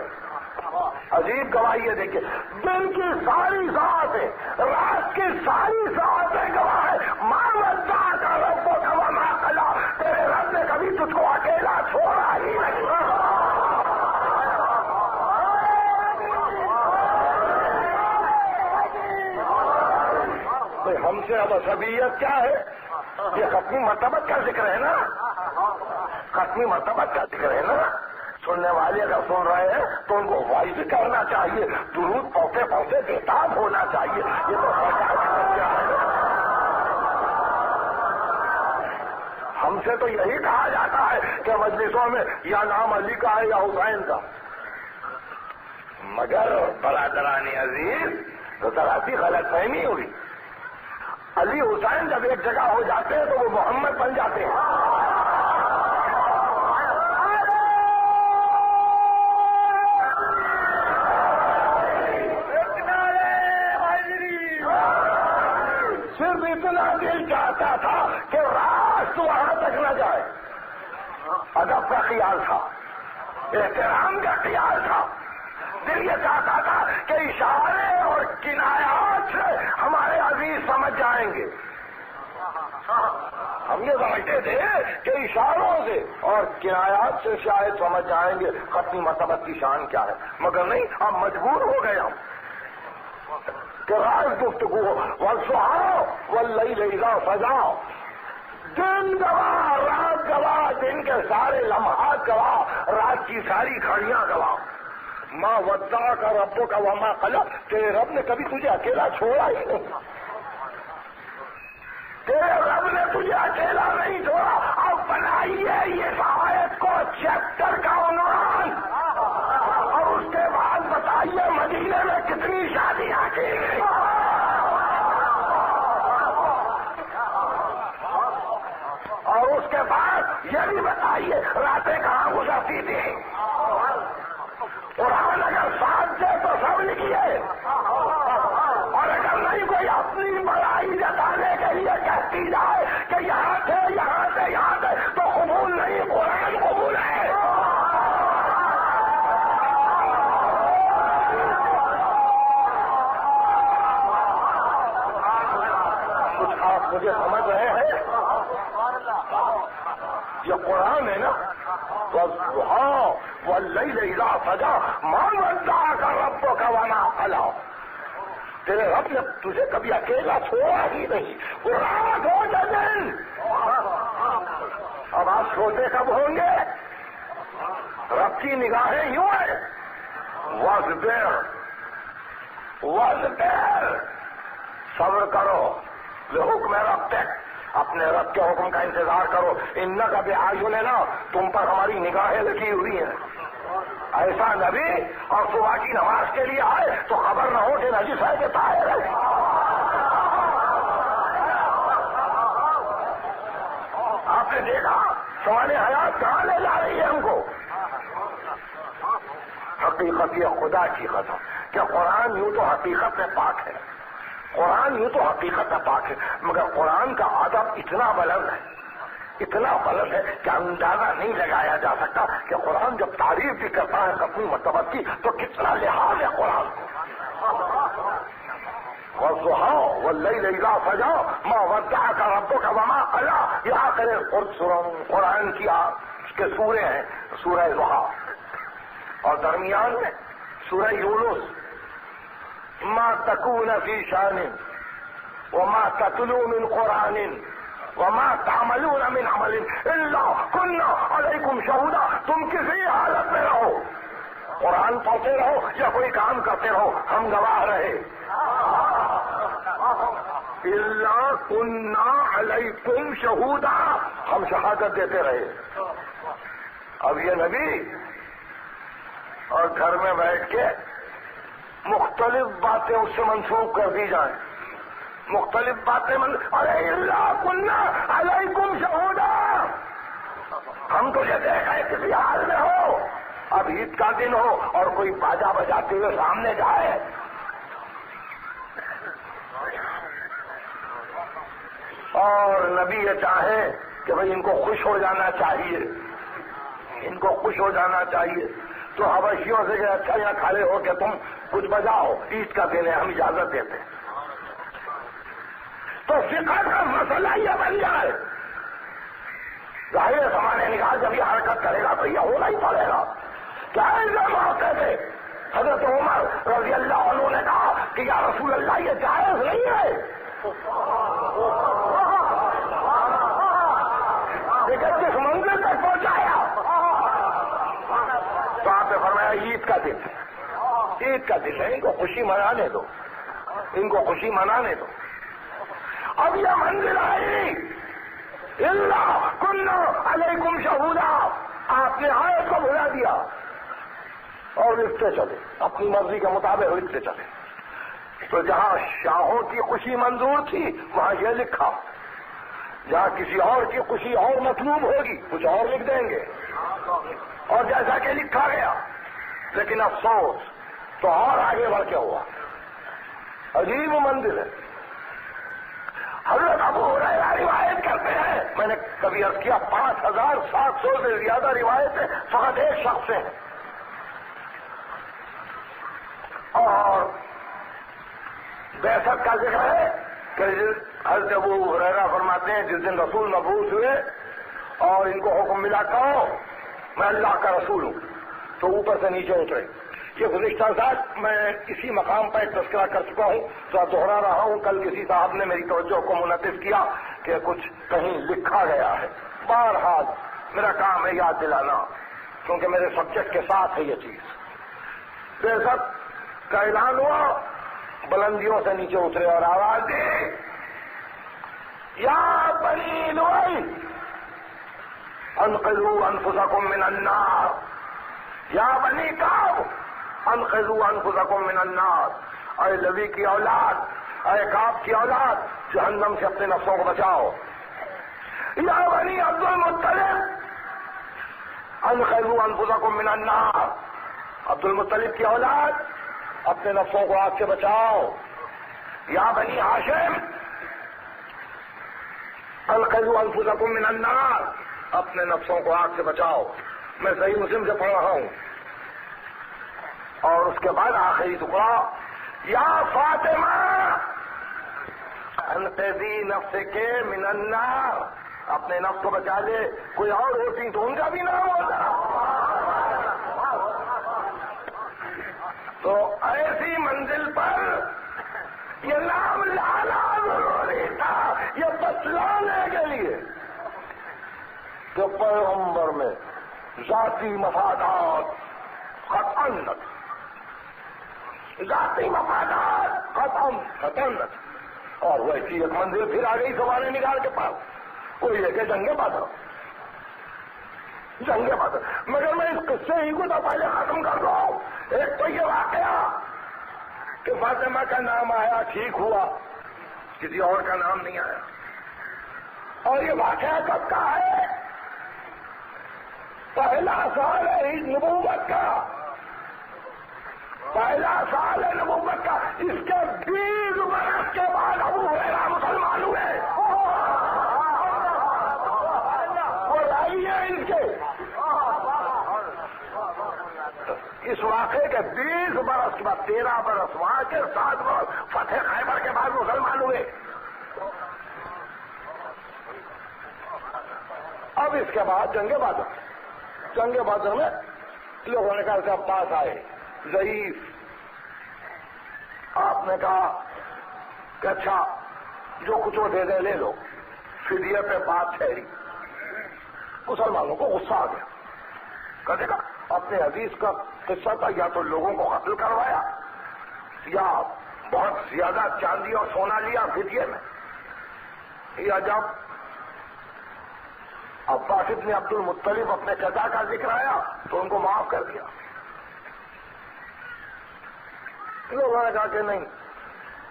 عجیب گواہی ہے، دیکھیے، دن کی ساری ساعتیں، رات کی ساری ساعتیں گواہ ہے۔ ماں ودا کا رب کا وما قلا، تیرے رب نے کبھی تجھ کو اکیلا چھوڑا ہی نہیں۔ ہم سے اب عصبیت کیا ہے؟ یہ ختمی مرتبت کا ذکر ہے نا، ختمی مرتبت کا ذکر ہے نا۔ سننے والے اگر سن رہے ہیں تو ان کو وائز کرنا چاہیے، درود پڑھتے پڑھتے بےتاب ہونا چاہیے، یہ تو سرکار کی سمجھا ہے۔ ہم سے تو یہی کہا جاتا ہے کہ مجلسوں میں یا نام علی کا ہے یا حسین کا، مگر برادران عزیز تو ذرا سی غلط فہمی ہوئی، علی حسین جب ایک جگہ ہو جاتے ہیں تو وہ محمد بن جاتے ہیں۔ صرف اتنا دل چاہتا تھا کہ راست وہاں تک نہ جائے، ادب کا خیال تھا، احترام کا خیال تھا، دل یہ چاہتا تھا کہ اشارے اور کنایات سے ہمارے عزیز سمجھ جائیں گے۔ ہم یہ سمجھتے تھے کہ اشاروں سے اور کنایات سے شاید سمجھ جائیں گے ختمی مرتبت کی شان کیا ہے، مگر نہیں، ہم مجبور ہو گئے ہم کہ راز گفتگو والضحیٰ واللیل اذا سجا، دن گواہ، رات گواہ، دن کے سارے لمحات گواہ، رات کی ساری گھڑیاں گواہ۔ ماں ودا کا ربوں کا وما قلا، تیرے رب نے کبھی تجھے اکیلا چھوڑا ہی نہیں، تیرے رب نے تجھے اکیلا نہیں چھوڑا۔ اب بنائیے یہ آیت کو چیپٹر کا عنوان، اور اس کے بعد بتائیے مدینے میں کتنی شادیاں کی، اور اس کے بعد یہ بھی بتائیے راتیں کہاں گزرتی تھی۔ قرآن اگر ساتھ دے تو سب لکھیے، اور اگر نہیں کوئی اپنی بڑائی جتانے کے لیے کہتی جائے کہ یہاں سے یہاں سے یہاں سے، تو قبول نہیں، قرآن قبول ہے۔ کچھ آپ مجھے سمجھ رہے ہیں؟ یہ قرآن ہے نا، والضحى واللیل اذا سجا ما ودعک ربک وما قلی. تیرے رب نے تجھے کبھی اکیلا چھوڑا ہی نہیں. وہ رات ہو یا دن. اب آپ سوتے کب ہوں گے؟ رب کی نگاہیں یوں ہے. واصبر صبر کرو لحکم ربک، اپنے رب کے حکم کا انتظار کرو. انک بأعیننا، تم پر ہماری نگاہیں لگی ہوئی ہیں. ایسا نبی اور صبح کی نماز کے لیے آئے تو خبر نہ ہو کہ نجس ہے کہ طاہر ہے. آپ نے دیکھا سوال حیات کہاں لے جا رہی ہے ہم کو؟ حقیقت یہ خدا کی قسم کہ قرآن یوں تو حقیقت میں پاک ہے، قرآن یوں تو حقیقت میں پاک ہے، مگر قرآن کا ادب اتنا بلند ہے، اتنا غلط ہے کہ اندازہ نہیں لگایا جا سکتا کہ قرآن جب تعریف بھی کرتا ہے اپنی مرتبت کی تو کتنا لحاظ ہے قرآن کو. والضحى واللیل اذا سجا ما ودعک ربک وما قلی. یہ آخر قرآن کی کے سورے ہیں سورہ ضحیٰ، اور درمیان میں سورہ یونس. ما تکون فی شان وما تتلو من قرآن وما تعملون من عمل الا كنا علیکم شہودا. تم کسی حالت میں رہو، قرآن پڑھتے رہو یا کوئی کام کرتے رہو، ہم گواہ رہے. الا كنا علیکم شہودا، ہم شہادت دیتے رہے. اب یہ نبی اور گھر میں بیٹھ کے مختلف باتیں اس سے منسوخ کر دی جائیں، مختلف باتیں ارے اللہ کننا علیکم شہودا. ہم تو یہ دیکھیں کسی حال میں ہو، اب عید کا دن ہو اور کوئی باجا بجاتے ہوئے سامنے جائے، اور نبی یہ چاہے کہ بھئی ان کو خوش ہو جانا چاہیے، ان کو خوش ہو جانا چاہیے، تو حبشیوں سے کہ اچھا یہاں کھڑے ہو کہ تم کچھ بجاؤ، عید کا دن ہے ہم اجازت دیتے. تو فقہ کا مسئلہ یہ بن جائے. ظاہر زمانے نکال جب یہ حرکت کرے گا تو یہ ہونا ہی پڑے گا. کیا الزام ہوتے تھے؟ حضرت عمر رضی اللہ عنہ نے کہا کہ یا رسول اللہ یہ جائز نہیں ہے. لیکن کس منزل تک پہنچایا؟ تو آپ نے فرمایا عید کا دن، عید کا دن ہے، ان کو خوشی منانے دو، ان کو خوشی منانے دو. اب یہ منزل آئی اللہ کننا علیکم شہودا. آپ نے آیت کو بھلا دیا اور لکھتے چلے، اپنی مرضی کے مطابق لکھتے چلے. تو جہاں شاہوں کی خوشی منظور تھی وہاں یہ لکھا، جہاں کسی اور کی خوشی اور مطلوب ہوگی کچھ اور لکھ دیں گے، اور جیسا کہ لکھا گیا. لیکن افسوس تو اور آگے بڑھ کے ہوا. عجیب منزل ہے. حضرت ابو ہریرہ روایت کرتے ہیں، میں نے کبھی عرض کیا 5700 سے زیادہ روایتیں فقط ایک شخص سے ہیں. اور بعثت کا ذکر ہے کہ حضرت ابو ہریرہ فرماتے ہیں جس دن رسول مبعوث ہوئے اور ان کو حکم ملا کہو میں اللہ کا رسول ہوں، تو اوپر سے نیچے اترے. یہ گزشتہ سال میں اسی مقام پر ایک تذکرہ کر چکا ہوں، تو دوہرا رہا ہوں. کل کسی صاحب نے میری توجہ کو منعطف کیا کہ کچھ کہیں لکھا گیا ہے. بہرحال میرا کام ہے یاد دلانا، کیونکہ میرے سبجیکٹ کے ساتھ ہے یہ چیز. بعثت کا اعلان ہوا، بلندیوں سے نیچے اترے اور آواز دی یا بنی لؤی انقذوا انفسکم من النار. یا بنی کعب انقذوا انفسکم من النار. اے لوی کی اولاد، اے کعب کی اولاد، جہنم سے اپنے نفسوں کو بچاؤ. یا بنی عبد المطلب انقذوا انفسکم من النار. عبد المطلب کی اولاد، اپنے نفسوں کو آگ سے بچاؤ. یا بنی ہاشم انقذوا انفسکم من النار. اپنے نفسوں کو آگ سے بچاؤ. میں صحیح مسلم سے پڑھ رہا ہوں. اور اس کے بعد آخری ٹکڑا یا فاطمہ انقذی نفسک من النار. اپنے نفس کو بچا لے، کوئی اور ہوتی تو ان کا بھی نام ہوتا۔ تو ایسی منزل پر یہ نام لانا ضروری تھا، یہ بتلانے کے لیے کہ پیغمبر میں ذاتی مفادات قطعاً نہ تھا، ذاتی مفادات قطعاً نہ تھا۔ اور ویسی ایک منزل پھر آ گئی سوال نگار کے پاس، کوئی لے کے جنگ بدر، مگر میں اس قصے ہی کو تو پہلے ختم کر دوں۔ ایک تو یہ واقعہ کہ فاطمہ کا نام آیا، ٹھیک ہوا، کسی اور کا نام نہیں آیا۔ اور یہ واقعہ کب کا ہے؟ پہلا سال ہے نبوت کا، پہلا سال ہے نبوت کا، اس کے 20 برس کے بعد ابو ہریرہ مسلمان ہوئے۔ وہ راوی ہیں ان کے، اس واقعے کے 20 برس کے بعد 13 برس وہاں کے 7 برس فتح خیبر کے بعد مسلمان ہوئے۔ اب اس کے بعد جنگ بدر میں لوگوں نے کہا کہ اب پاس آئے ضعیف، آپ نے کہا کہ اچھا جو کچھ وہ دے دے لے لو، فدیے پہ بات ٹھہری۔ مسلمانوں کو غصہ آ گیا، کہتے کہ اپنے عزیز کا قصہ تھا، یا تو لوگوں کو قتل کروایا یا بہت زیادہ چاندی اور سونا لیا فدیے میں، یا جب عباس بن عبد المطلب اپنے چچا کا ذکر آیا تو ان کو معاف کر دیا۔ لوگوں نے کہا کہ نہیں،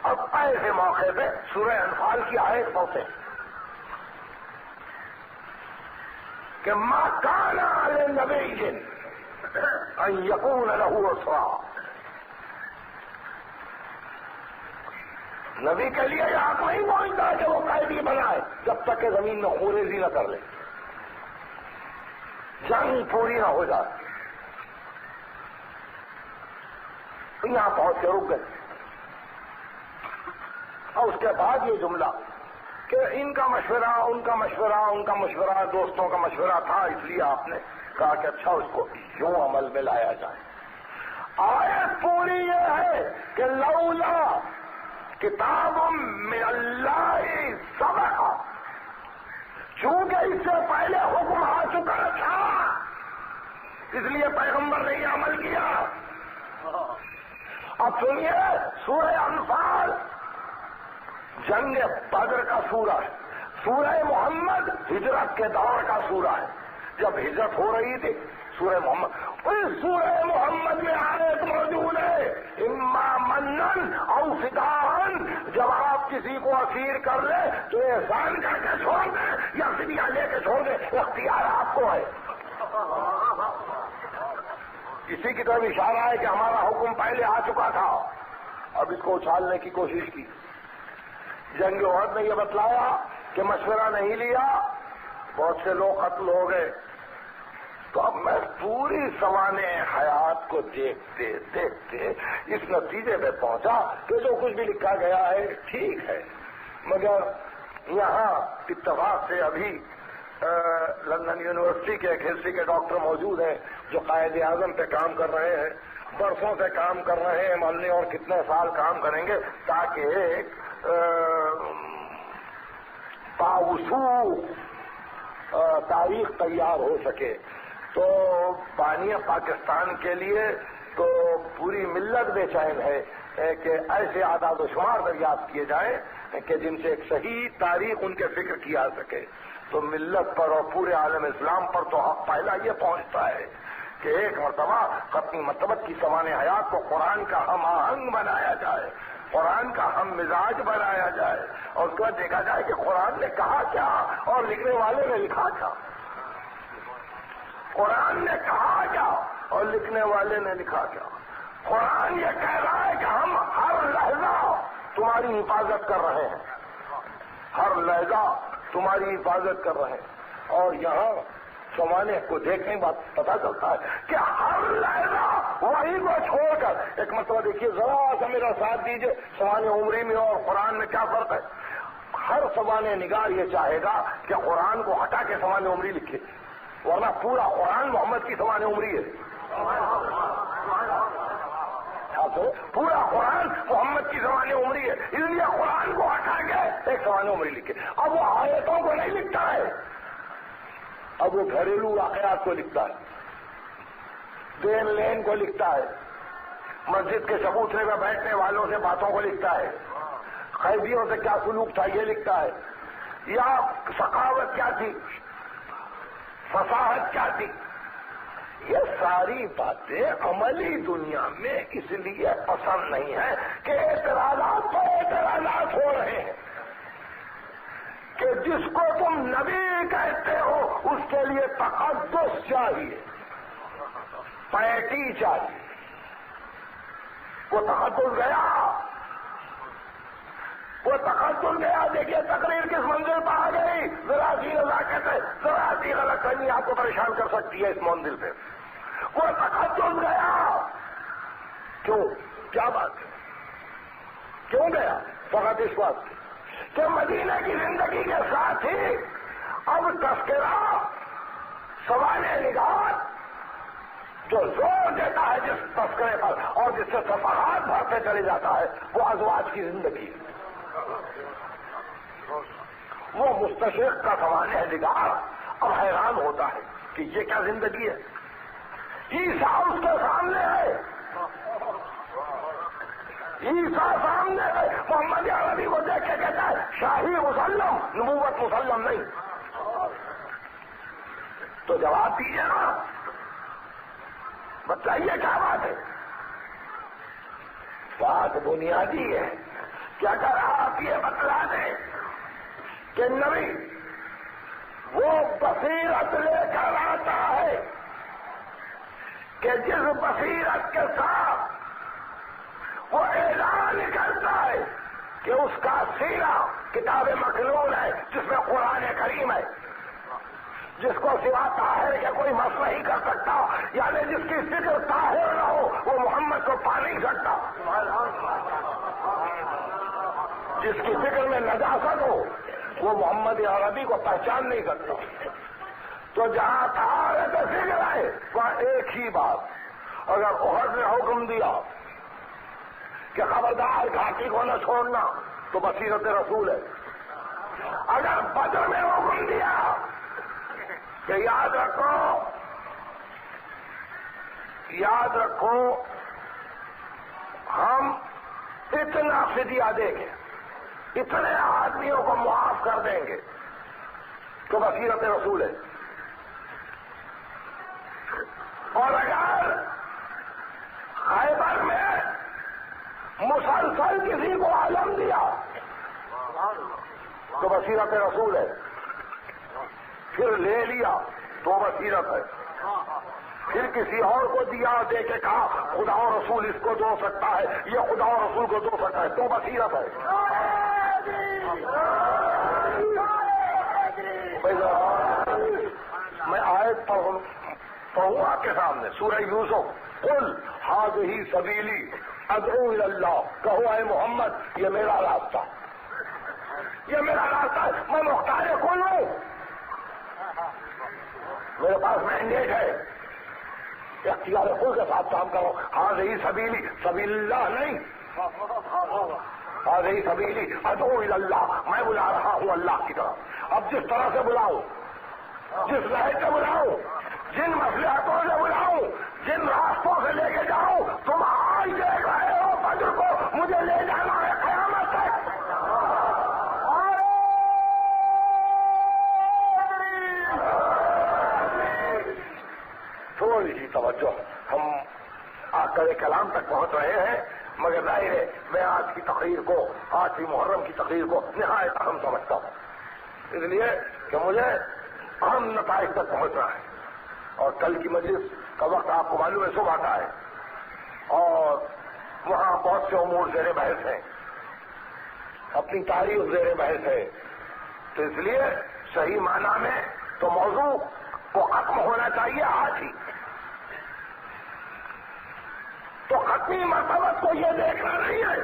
اب ایسے موقع پہ سورہ انفال کی آیت پڑھتے کہ ما کان علی نبی ان یکون لہ اسرا، نبی کے لیے یہ حق نہیں پہنچتا کہ وہ قیدی بنائے جب تک کہ زمین میں خوریزی نہ کر لے، جنگ پوری نہ ہو جائے۔ یہاں پہنچ کے رک گئے، اور اس کے بعد یہ جملہ کہ ان کا مشورہ دوستوں کا مشورہ تھا، اس لیے آپ نے کہا کہ اچھا اس کو یوں عمل میں لایا جائے۔ آیت پوری یہ ہے کہ لولا کتاب من اللہ سبق، چونکہ اس سے پہلے حکم آ چکا تھا اس لیے پیغمبر نے یہ عمل کیا۔ اب سنیے، سورہ انفال جنگ بدر کا سورہ ہے، سورہ محمد ہجرت کے دور کا سورہ ہے، جب ہجرت ہو رہی تھی سورہ محمد، اس سورہ محمد میں آیت موجود ہے اما منن او فداءن، جب آپ کسی کو اسیر کر لے تو احسان کر کے چھوڑ دیں یا فدیہ لے کے چھوڑ دیں، اختیار آپ کو ہے۔ اسی کی طرف اشارہ ہے کہ ہمارا حکم پہلے آ چکا تھا، اب اس کو اچھالنے کی کوشش کی۔ جنگ احد نے یہ بتلایا کہ مشورہ نہیں لیا، بہت سے لوگ قتل ہو گئے۔ تو اب میں پوری سوانح حیات کو دیکھتے دیکھتے اس نتیجے پہ پہنچا کہ جو کچھ بھی لکھا گیا ہے ٹھیک ہے، مگر یہاں اتفاق سے ابھی لندن یونیورسٹی کے ایک ہسٹری کے ڈاکٹر موجود ہیں جو قائد اعظم پہ کام کر رہے ہیں، برسوں سے کام کر رہے ہیں، معلوم نہیں اور کتنے سال کام کریں گے تاکہ ایک باوسوخ تاریخ تیار ہو سکے۔ تو بانیہ پاکستان کے لیے تو پوری ملت بے چین ہے کہ ایسے اعداد و شمار دریافت کیے جائیں کہ جن سے ایک صحیح تاریخ ان کے فکر کی جا سکے۔ تو ملت پر اور پورے عالم اسلام پر تو حق پہلا یہ پہنچتا ہے کہ ایک مرتبہ اپنی مطلب کی سوانح حیات کو قرآن کا ہم آہنگ بنایا جائے، قرآن کا ہم مزاج بنایا جائے، اور اس کو دیکھا جائے کہ قرآن نے کہا کیا اور لکھنے والے نے لکھا کیا، قرآن نے کہا کیا اور لکھنے والے نے لکھا کیا۔ قرآن یہ کہہ رہا ہے کہ ہم ہر لحظہ تمہاری حفاظت کر رہے ہیں، ہر لحظہ تمہاری حفاظت کر رہے ہیں، اور یہاں سوانح کو دیکھنے بعد پتا چلتا ہے کہ ہر لحظہ وہی کو چھوڑ کر ایک مرتبہ دیکھیے ذرا سا میرا ساتھ دیجیے، سوانح عمری میں اور قرآن میں کیا فرق ہے۔ ہر سوانح نگار یہ چاہے گا کہ قرآن کو ہٹا کے سوانح عمری لکھے، ورنہ پورا قرآن محمد کی سوانح عمری ہے. پورا قرآن محمد کی سوانح عمری ہے، اس لیے قرآن کو ہٹا کے ایک سوانح عمری لکھے. اب وہ آیتوں کو نہیں لکھتا ہے، اب وہ گھریلو واقعات کو لکھتا ہے، دین لین کو لکھتا ہے، مسجد کے چبوترے میں بیٹھنے والوں سے باتوں کو لکھتا ہے، قیدیوں سے کیا سلوک تھا یہ لکھتا ہے، یا سخاوت کیا تھی، فصاحت کیا تھی. یہ ساری باتیں عملی دنیا میں اس لیے پسند نہیں ہے کہ اعتراضات تو اعتراضات ہو رہے ہیں کہ جس کو تم نبی کہتے ہو اس کے لیے تقدس چاہیے، پیٹی چاہیے. وہ تقدس گیا، وہ تقدس گیا. دیکھیے تقریر کس منزل پر آ گئی. ذرا سی نزاکت ہے، ذرا سی غلط فہمی آپ کو پریشان کر سکتی ہے اس منزل پہ. وہ تقدس گیا. کیوں؟ کیا بات ہے؟ کیوں گیا؟ فقط اس بات کہ مدینہ کی زندگی کے ساتھ ہی اب تذکرہ سوانح نگار جو زور دیتا ہے جس تذکرے پر اور جس سے صفحات بھرتے چلے جاتا ہے وہ ازواج کی زندگی ہے. وہ مستشرق کا سوانح نگار اب حیران ہوتا ہے کہ یہ کیا زندگی ہے. عیسیٰ اس کے سامنے ہے، عیسیٰ سامنے ہے. محمد عربی کو دیکھ کے کہتا ہے شاہی مسلم، نبوت مسلم نہیں. تو جواب دیجیے نا، بتائیے کیا بات ہے. بات بنیادی ہے کہ اگر آپ یہ بتلا دیں کہ نبی وہ بصیرت لے کر آتا ہے کہ جس بصیرت کے ساتھ وہ اعلان کرتا ہے کہ اس کا سینہ کتاب مخلوق ہے جس میں قرآن کریم ہے، جس کو سوا طاہر کے کوئی مس نہیں کر سکتا، یعنی جس کی فکر طاہر نہ ہو وہ محمد کو پا نہیں سکتا، جس کی فکر میں نجاست ہو وہ محمد عربی کو پہچان نہیں سکتا. تو جہاں طہارت فکر ہے وہاں ایک ہی بات. اگر احد نے حکم دیا کہ خبردار گھاٹی کو نہ چھوڑنا تو بصیرت رسول ہے. اگر بدر میں حکم دیا کہ یاد رکھو ہم اتنا فدیہ دیں گے، اتنے آدمیوں کو معاف کر دیں گے تو بصیرت رسول ہے. اور اگر خیبر میں مسلسل کسی کو علم دیا تو بصیرت رسول ہے. پھر لے لیا تو بصیرت ہے. پھر کسی اور کو دیا دے کے کہا خدا و رسول اس کو دو سکتا ہے، یہ خدا و رسول کو دو سکتا ہے تو بصیرت ہے. میں آیت پڑھوں آپ کے سامنے سورہ یوسف. قل ھذہ سبیلی ادعو الی اللہ. کہو اے محمد یہ میرا راستہ، یہ میرا راستہ ہے. میں مختار کل ہوں، میرے پاس مینڈیٹ ہے، اختیار خود کے ساتھ کام کرو. ھذہ سبیلی، سبیل اللہ نہیں، ھذہ سبیلی ادعو الی اللہ. میں بلا رہا ہوں اللہ کی طرف. اب جس طرح سے بلاؤ، جس لہجے سے بلاؤ، جن مصلحتوں سے بلاؤ، جن راستوں سے لے کے جاؤ، تم آج دیکھ رہے ہو بدر کو مجھے لے جانا ہے قیامت تک. تھوڑی سی توجہ، ہم آخر کلام تک پہنچ رہے ہیں، مگر ظاہر ہے میں آج کی تقریر کو، آج کی محرم کی تقریر کو نہایت اہم سمجھتا ہوں، اس لیے کہ مجھے اہم نتائج تک پہنچنا ہے. اور کل کی مجلس کا وقت آپ کو معلوم ہے صبح کا ہے، اور وہاں بہت سے امور زیر بحث ہیں، اپنی تاریخ زیر بحث ہے. تو اس لیے صحیح معنی میں تو موضوع کو ختم ہونا چاہیے آج ہی. تو ختمی مرتبت کو یہ دیکھنا نہیں ہے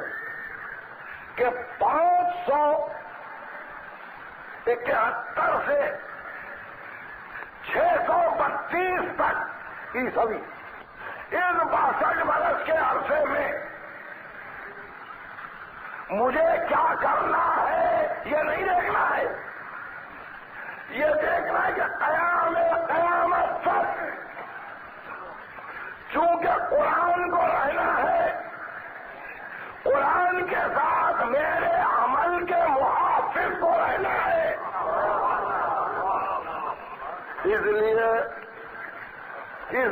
کہ 500 71 سے 632 تک عیسوی، ان 62 برس کے عرصے میں مجھے کیا کرنا ہے یہ نہیں دیکھنا ہے، یہ دیکھنا ہے کہ قیامت تک چونکہ قرآن کو رہنا ہے، قرآن کے ساتھ میرے عمل کے محافظ کو رہنا ہے، اس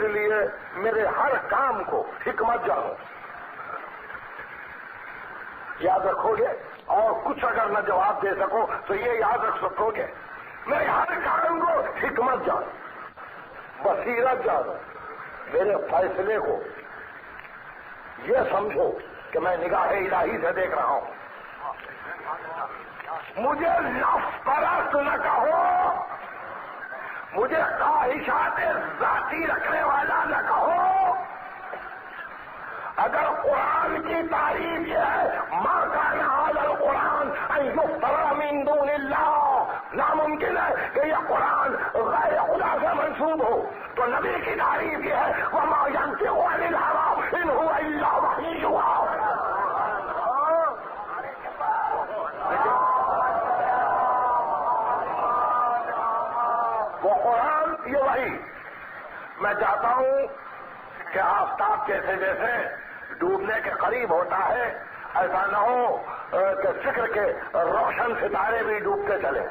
لیے میرے ہر کام کو حکمت جانو، یاد رکھو گے، اور کچھ اگر نہ جواب دے سکو تو یہ یاد رکھ سکو گے، میرے ہر کام کو حکمت جانو، بصیرت جانو، میرے فیصلے کو یہ سمجھو کہ میں نگاہ الہی سے دیکھ رہا ہوں، مجھے نفس پرست نہ کہو، مجھے خواہشات ذاتی رکھنے والا نہ کہو، اگر قرآن کی تعریف یہ ہے ما کان ھذا القرآن ان یفتری من دون اللہ، ناممکن ہے کہ یہ قرآن غیر خدا سے منسوب ہو، تو نبی کی تعریف یہ ہے وما ینطق عن الھوی ان هو الا وحی یوحی، وہ قرآن یہ وحی۔ میں چاہتا ہوں کہ آفتاب جیسے جیسے ڈوبنے کے قریب ہوتا ہے ایسا نہ ہو کہ فکر کے روشن ستارے بھی ڈوبتے چلے،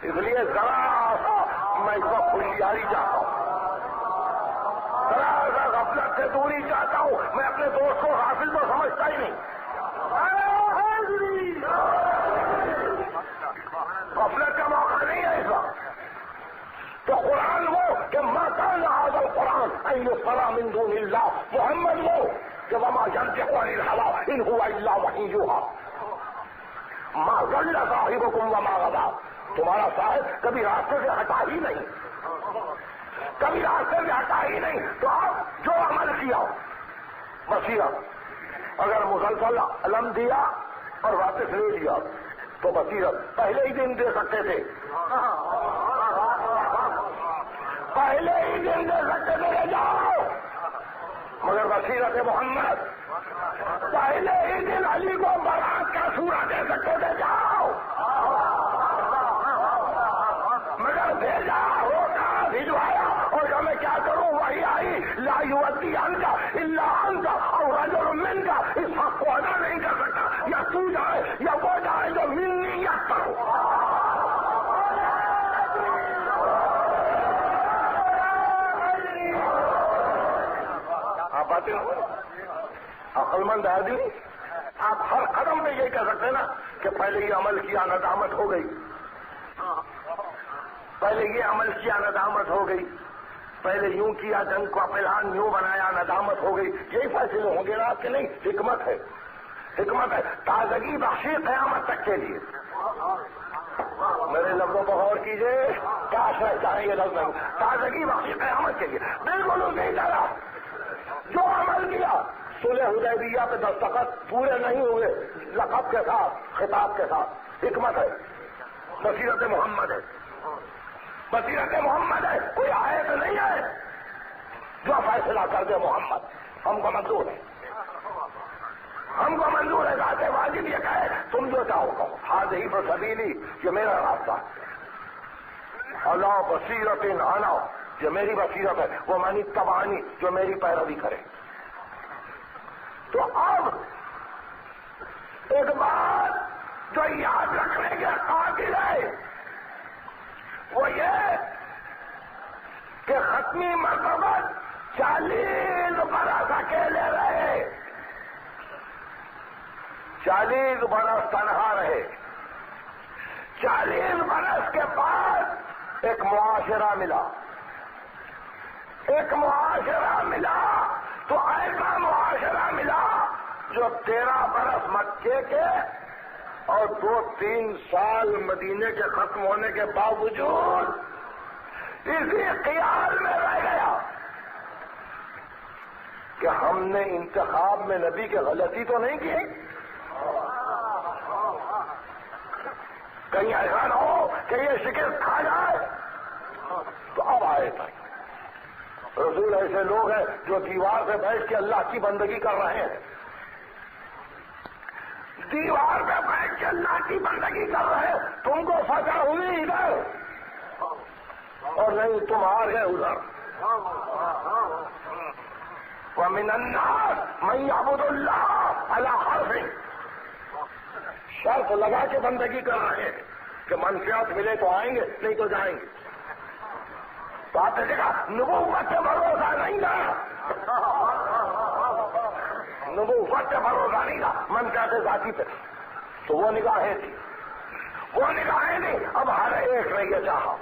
اس لیے ذرا سا میں اس وقت ہوشیاری چاہتا ہوں، ذرا سا غفلت سے دوری چاہتا ہوں، میں اپنے دوست کو حاصل تو سمجھتا ہی نہیں، غفلت کا موقع نہیں ہے اس وقت، تو قرآن وہ کہ ما کان ھذا القرآن ان یفتری من دون اللہ، محمد وہ کہ وما ینطق عن الھوی ان هو الا وحی یوحی، ما ضل صاحبکم وما غوی، تمہارا صاحب کبھی راستے سے ہٹا ہی نہیں، کبھی راستے سے ہٹا ہی نہیں، تو آپ جو عمل کیا بصیرت، اگر مسلسل علم دیا اور واپس لے لیا تو بصیرت پہلے ہی دن دے سکتے تھے، پہلے ہی دن دے سکتے تھے، لے جاؤ، مگر بصیرت محمد پہلے ہی دن علی کو برات کا سورہ دے سکتے تھے، جاؤ، مگر بھیجا روکا بھجوایا، اور جو میں کیا کروں وہی آئی، لا یؤدی عنک الا انت اور رجل منک، اس حق کو ادا نہیں کر سکتا، یا تو جائے یا وہ جائے جو منی یکفر، عقل مند آدمی آپ ہر قدم پہ یہی کہہ سکتے ہیں نا کہ پہلے یہ عمل کیا ندامت ہو گئی، پہلے یہ عمل کیا ندامت ہو گئی، پہلے یوں کیا جنگ کا پلان یوں بنایا ندامت ہو گئی، یہی فیصلے ہوں گے نا آپ کے؟ نہیں، حکمت ہے، حکمت ہے، تازگی بخشی قیامت تک کے لیے، میرے لفظوں کو غور کیجیے، کاش رہ جائیں یہ لفظ نہیں، تازگی بخشی قیامت کے لیے، بالکل اس نہیں ڈالا، جو عمل کیا صلح حدیبیہ پہ دستخط پورے نہیں ہوئے، لقب کے ساتھ خطاب کے ساتھ، حکمت ہے، بصیرت محمد ہے، بصیرت محمد ہے، کوئی آیت نہیں ہے، جو فیصلہ کر دے محمد، ہم کو منظور ہے، ہم کو منظور ہے، ذات واجب یہ کہے تم جو چاہو کہو، ھذہ سبیلی، یہ میرا راستہ، علی بصیرۃ انا، جو میری بصیرت ہے، وہ من اتبعنی، جو میری پیروی کرے۔ تو اب ایک بات جو یاد رکھنے کے قابل ہے وہ یہ کہ ختمی مرتبت 40 برس اکیلے رہے، 40 برس تنہا رہے، 40 برس کے بعد ایک معاشرہ ملا، ایک معاشرہ ملا، تو ایسا معاشرہ ملا جو 13 برس مکے کے اور 2-3 سال مدینے کے ختم ہونے کے باوجود اسی خیال میں رہ گیا کہ ہم نے انتخاب میں نبی کی غلطی تو نہیں کی، کہیں ایسا نہ ہو کہ یہ شکست کھا جائے. تو اب آئے تھے رسول ایسے لوگ ہیں جو دیوار سے بیٹھ کے اللہ کی بندگی کر رہے ہیں. دیوار پہ بیٹھ کے اللہ کی بندگی کر رہے ہیں. تم کو فتح ہوئی ادھر اور نہیں تم ہار گئے ادھر. وَمِنَ النَّاسِ مَن يَعْبُدُ اللَّهَ عَلَىٰ حَرْفٍ. شرط لگا کے بندگی کر رہے ہیں کہ منفیات ملے تو آئیں گے نہیں تو جائیں گے. تو آپ نے دیکھا نبوت سے بھروسہ نہیں تھا. نبوت سے بھروسہ نہیں تھا منفیات ذاتی پہ. تو وہ نگاہیں تھی وہ نگاہیں نہیں. اب ہر ایک نے یہ چاہا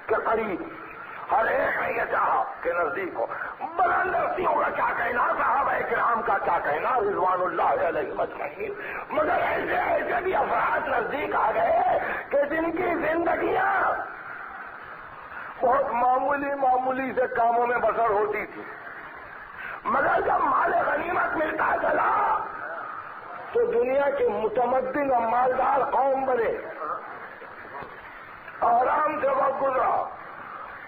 کہ قریب, ہر ایک نے یہ چاہا کہ نزدیک ہو. بلندستیوں کا کیا کہنا, صحابہ کرام کا کیا کہنا, رضوان اللہ علیہ مجمعین. مگر ایسے ایسے بھی افراد نزدیک آ گئے کہ جن کی زندگیاں بہت معمولی سے کاموں میں بسر ہوتی تھی, مگر جب مال غنیمت ملتا چلا تو دنیا کے متمدن اور مالدار قوم بنے. آرام سے وقت گزرا,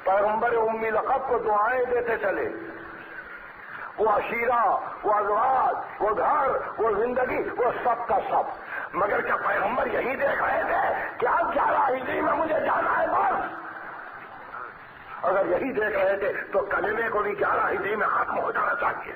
پیغمبر امی لقب کو دعائیں دیتے چلے. وہ عشیرہ, وہ ازواج, وہ گھر, وہ زندگی, وہ سب کا سب. مگر کیا پیغمبر یہی دیکھ رہے تھے کہ اب 11 ہجری میں مجھے جانا ہے بس؟ اگر یہی دیکھ رہے تھے تو کلمے کو بھی 11 ہجری میں ختم ہو جانا چاہیے.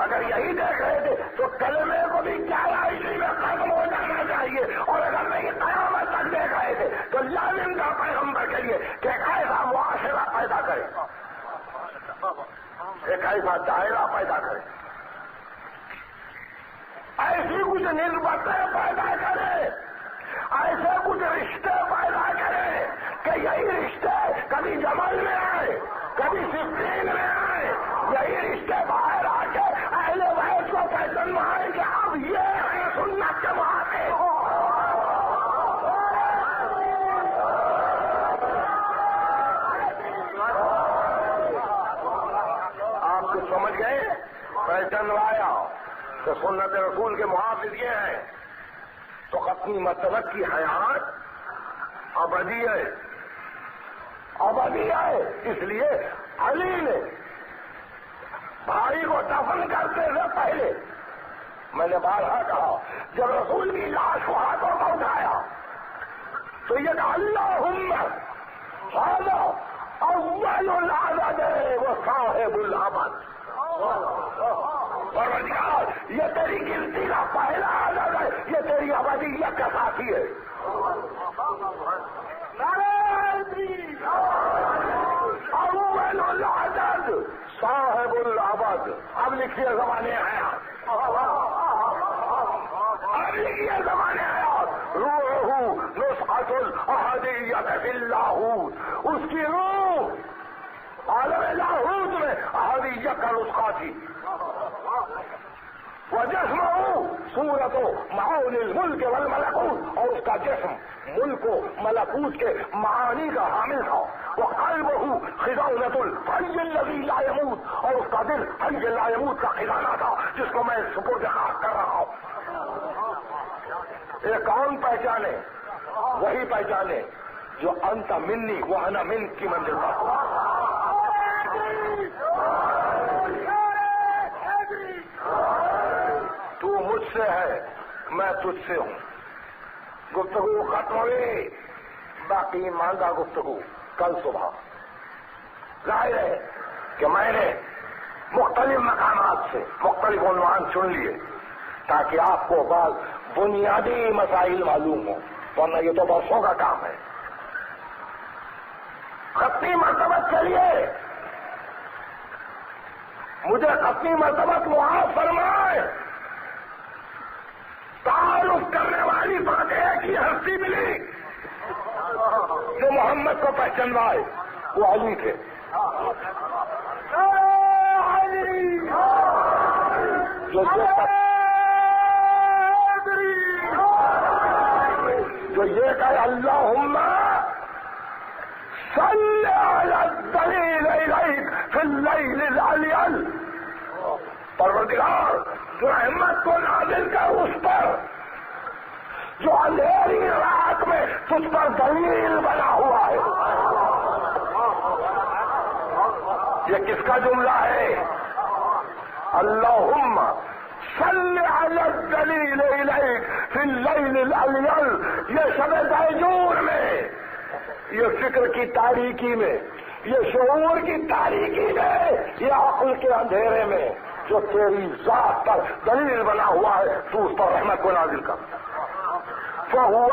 اگر یہی دیکھ رہے تھے تو کلمے کو بھی 11 ہجری میں ختم ہو جانا چاہیے. اور اگر نہیں قیامت تک دیکھ رہے تھے تو لازم کا پیغمبر کے لیے کہ ایک ایسا معاشرہ پیدا کرے, ایک ایسا دائرہ پیدا کرے, ایسی کچھ نسبتیں پیدا کرے, ایسے کچھ رشتے پیدا کرے کہ یہی رشتے کبھی جمل میں آئے, کبھی صفین میں آئے. یہی رشتے باہر آ کے اہل بیت کو پہچان آئے کہ اب یہ ہے سنت کے معافی. آپ کچھ سمجھ گئے, پہچان آیا کہ سنت رسول کے محافظ یہ ہیں. تو اپنی مطلب کی حیات ابدی ہے, ابدی ہے. اس لیے علی نے بھائی کو دفن کرتے سے پہلے, میں نے بارہا کہا, جب رسول کی لاش کو ہاتھوں میں اٹھایا تو یہ کہا اللہم ھذا اول العدد و صاحب الابد. پروردگار یہ تیری گنتی کا پہلا عدد ہے, یہ تیری ابدیت کا ساتھی ہے. اول العدد صاحب الابد. اب لکھیے زمانے حیات, اب لکھیے زمانے حیات. روح نسخۃ الاحدیت فی اللاہوت, اس کی روح عالم لاہوت میں احدیت کا نسخہ تھی. وجسمہ صورت معانی الملک والملکوت, اور اس کا جسم ملک و ملکوت کے معانی کا حامل تھا. وقلبہ خزانۃ الحی الذی لا یموت, اور اس کا دل حی لا یموت کا خزانہ تھا جس کو میں سپرد خاک کر رہا ہوں. یہ کون پہچانے؟ وہی پہچانے جو انت منی وانا منک کی منزل پر. تو مجھ سے ہے, میں تجھ سے ہوں. گفتگو ختم ہوئی, باقی مانگا گفتگو کل صبح. ظاہر ہے کہ میں نے مختلف مقامات سے مختلف عنوان چن لیے تاکہ آپ کو بعض بنیادی مسائل معلوم ہوں, ورنہ یہ تو برسوں کا کام ہے. ختمی مرتبت کے لیے مجھے ختمی مرتبت معاف فرمائے. تعارف کرنے والی بات ایک ہی ہستی ملی جو محمد کو پہچانوائے, وہ علی تھے. جو یہ کہ اللہم صل علی الدلیل الیک فی اللیل العلیل. پروردگار جو رحمت کو نازل کر اس پر جو اندھیری رات میں تجھ پر دلیل بنا ہوا ہے. یہ کس کا جملہ ہے؟ اللہم صل علی الدلیل الیک فی اللیل الالیل. یہ شب دیجور میں، یہ فکر کی تاریکی میں، یہ شعور کی تاریکی میں، یہ عقل کے اندھیرے میں جو تیری ذات پر دلیل بنا ہوا ہے، تو اس پر رحمت کو نازل کر. فَهُوَ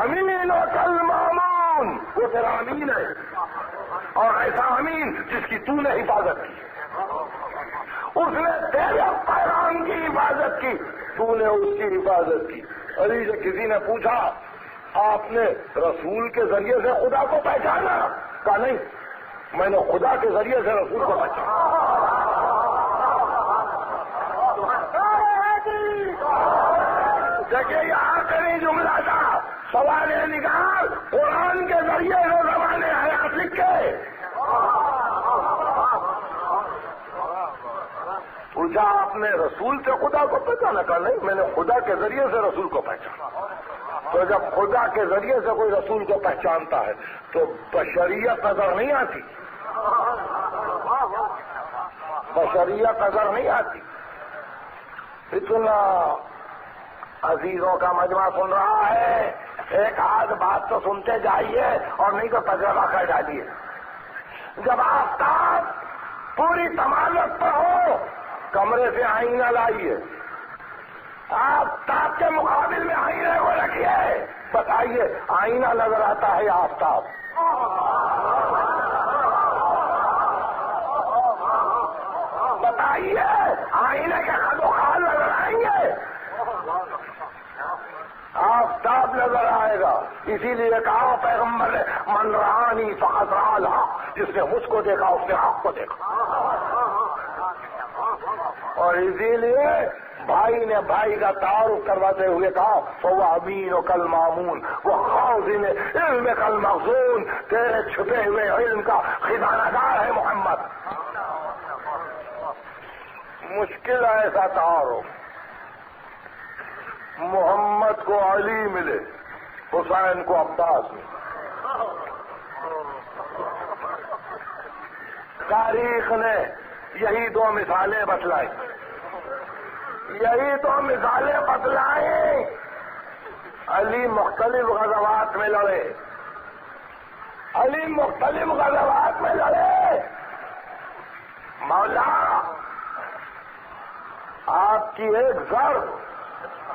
أَمِينُكَ الْمَأْمُونُ. وہ تیرا امین ہے، اور ایسا امین جس کی تو نے حفاظت کی. اس نے تیرے پیغام کی حفاظت کی، تو نے اس کی حفاظت کی. علی سے کسی نے پوچھا آپ نے رسول کے ذریعے سے خدا کو پہچانا؟ کہا نہیں، میں نے خدا کے ذریعے سے رسول کو پہچانا. دیکھیے یہ آخری جملہ تھا. سوال نگار قرآن کے ذریعے سے زمانے حیات لکھے. پوچھا آپ نے رسول سے خدا کو پہچانا؟ کہا نہیں، میں نے خدا کے ذریعے سے رسول کو پہچانا. تو جب خدا کے ذریعے سے کوئی رسول کو پہچانتا ہے تو بشریت نظر نہیں آتی، بشریت نظر نہیں آتی. اتنا عزیزوں کا مجمع سن رہا ہے، ایک آدھ بات تو سنتے جائیے اور نہیں تو تجربہ کر ڈالیے. جب آفتاب پوری تمالت پر ہو، کمرے سے آئینہ لائیے، آفتاب کے مقابل میں آئینے کو رکھیے، بتائیے آئینہ نظر آتا ہے یا آفتاب؟ بتائیے آئینے کے خد و خال نظر آئیں گے؟ آفتاب نظر آئے گا. اسی لیے کہا پیغمبر نے من رآنی فقد رأى الحق، جس نے مجھ کو دیکھا اس نے حق کو دیکھا. اور اسی لیے بھائی نے بھائی کا تعارف کرواتے ہوئے کہا فَهُوَ أَمِينُكَ الْمَأْمُونُ وَخَازِنُ عِلْمِكَ الْمَخْزُونُ. تیرے چھپے ہوئے علم کا خزانہ دار ہے محمد. مشکل ہے ایسا تعارف. محمد کو علی ملے، حسین کو عباس ملے. تاریخ نے یہی دو مثالیں بتلائیں، یہی دو مثالیں بتلائیں. علی مختلف غزوات میں لڑے، علی مختلف غزوات میں لڑے. مولا آپ کی ایک ضرب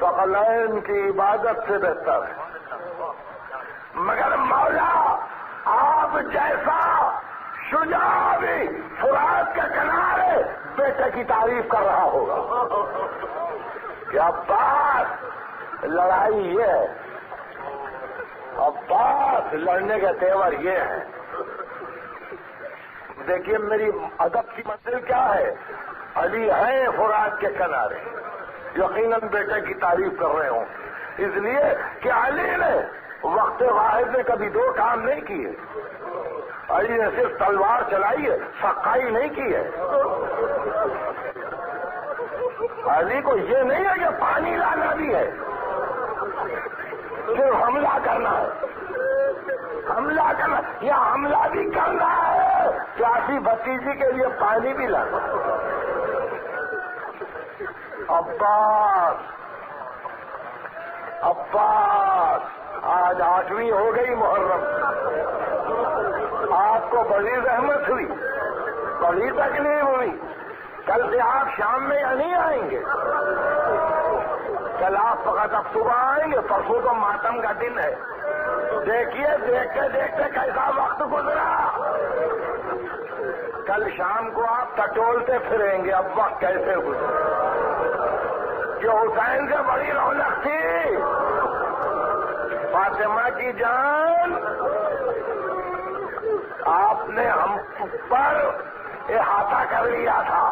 ثقلین کی عبادت سے بہتر ہے، مگر مولا آپ جیسا شجاع بھی فرات کے کنارے بیٹے کی تعریف کر رہا ہوگا. کیا بات لڑائی یہ ہے، عباس لڑنے کے تیور یہ ہے. دیکھیے میری ادب کی منزل کیا ہے. علی ہیں فرات کے کنارے، یقیناً بیٹے کی تعریف کر رہے ہوں، اس لیے کہ علی نے وقت واحد میں کبھی دو کام نہیں کیے. علی نے صرف تلوار چلائی ہے، سقائی نہیں کی ہے. علی کو یہ نہیں ہے کہ پانی لانا بھی ہے، صرف حملہ کرنا ہے. حملہ کرنا یا حملہ بھی کرنا ہے، پیاسی بھتیجی کے لیے پانی بھی لانا. عباس آج 8ویں ہو گئی محرم. آپ کو بڑی رحمت ہوئی، بڑی تکلیف ہوئی. کل سے آپ شام میں یا نہیں آئیں گے؟ کل آپ فقط اب صبح آئیں گے، پرسوں تو ماتم کا دن ہے. دیکھیے دیکھتے دیکھتے کیسا وقت گزرا. کل شام کو آپ ٹٹولتے پھریں گے، اب وقت کیسے گزرا. جو حسین سے بڑی رونق تھی، فاطمہ کی جان، آپ نے ہم پر احاطہ کر لیا تھا،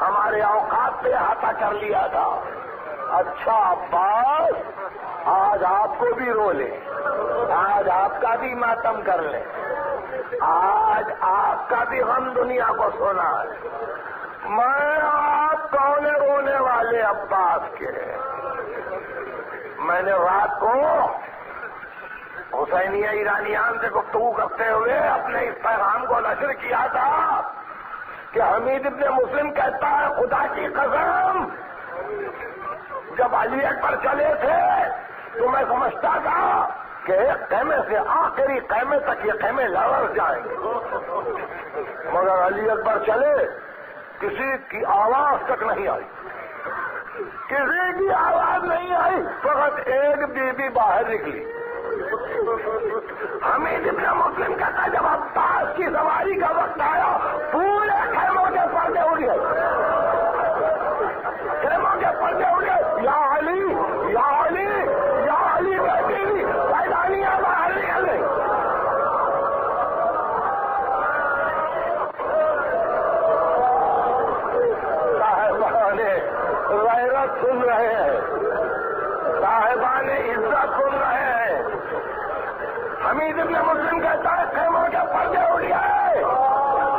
ہمارے اوقات پہ احاطہ کر لیا تھا. اچھا عباس آج آپ کو بھی رو لیں، آج آپ کا بھی ماتم کر لیں، آج آپ کا بھی غم دنیا کو سونا ہے. میں آپ کون رونے والے عباس کے، میں نے رات کو حسینیہ ایرانیان سے گفتگو کرتے ہوئے اپنے اس پیغام کو نشر کیا تھا کہ حمید ابن مسلم کہتا ہے خدا کی قسم جب علی اکبر چلے تھے تو میں سمجھتا تھا کہ ایک خیمے سے آخری خیمے تک یہ خیمے لڑ جائیں گے، مگر علی اکبر چلے کسی کی آواز تک نہیں آئی، کسی کی آواز نہیں آئی، فقط ایک بی بی باہر نکلی۔ حمید ابن مسلم کہتا جب عباس کی سواری کا وقت آیا پورے خیموں کے پردے اڑ گئے، خیموں کے پردے اڑ گئے، یا علی یا علی یا علی بیٹی پیدانیاں باہر نکل گئی۔ صاحبان غیرت سن رہے ہیں، صاحبان عزت سن رہے ہیں۔ حمید ابن مسلم کہتا ہے خیموں کے پردے اڑ گئے،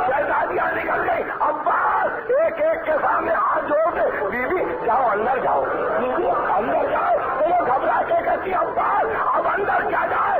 شہزادیاں نکل گئی، عباس ایک ایک کے سامنے ہاتھ جوڑ کے بی بی جاؤ اندر جاؤ، بی بی اندر جاؤ، وہ گھبرا کے کہتی عباس اب اندر کیا جاؤ،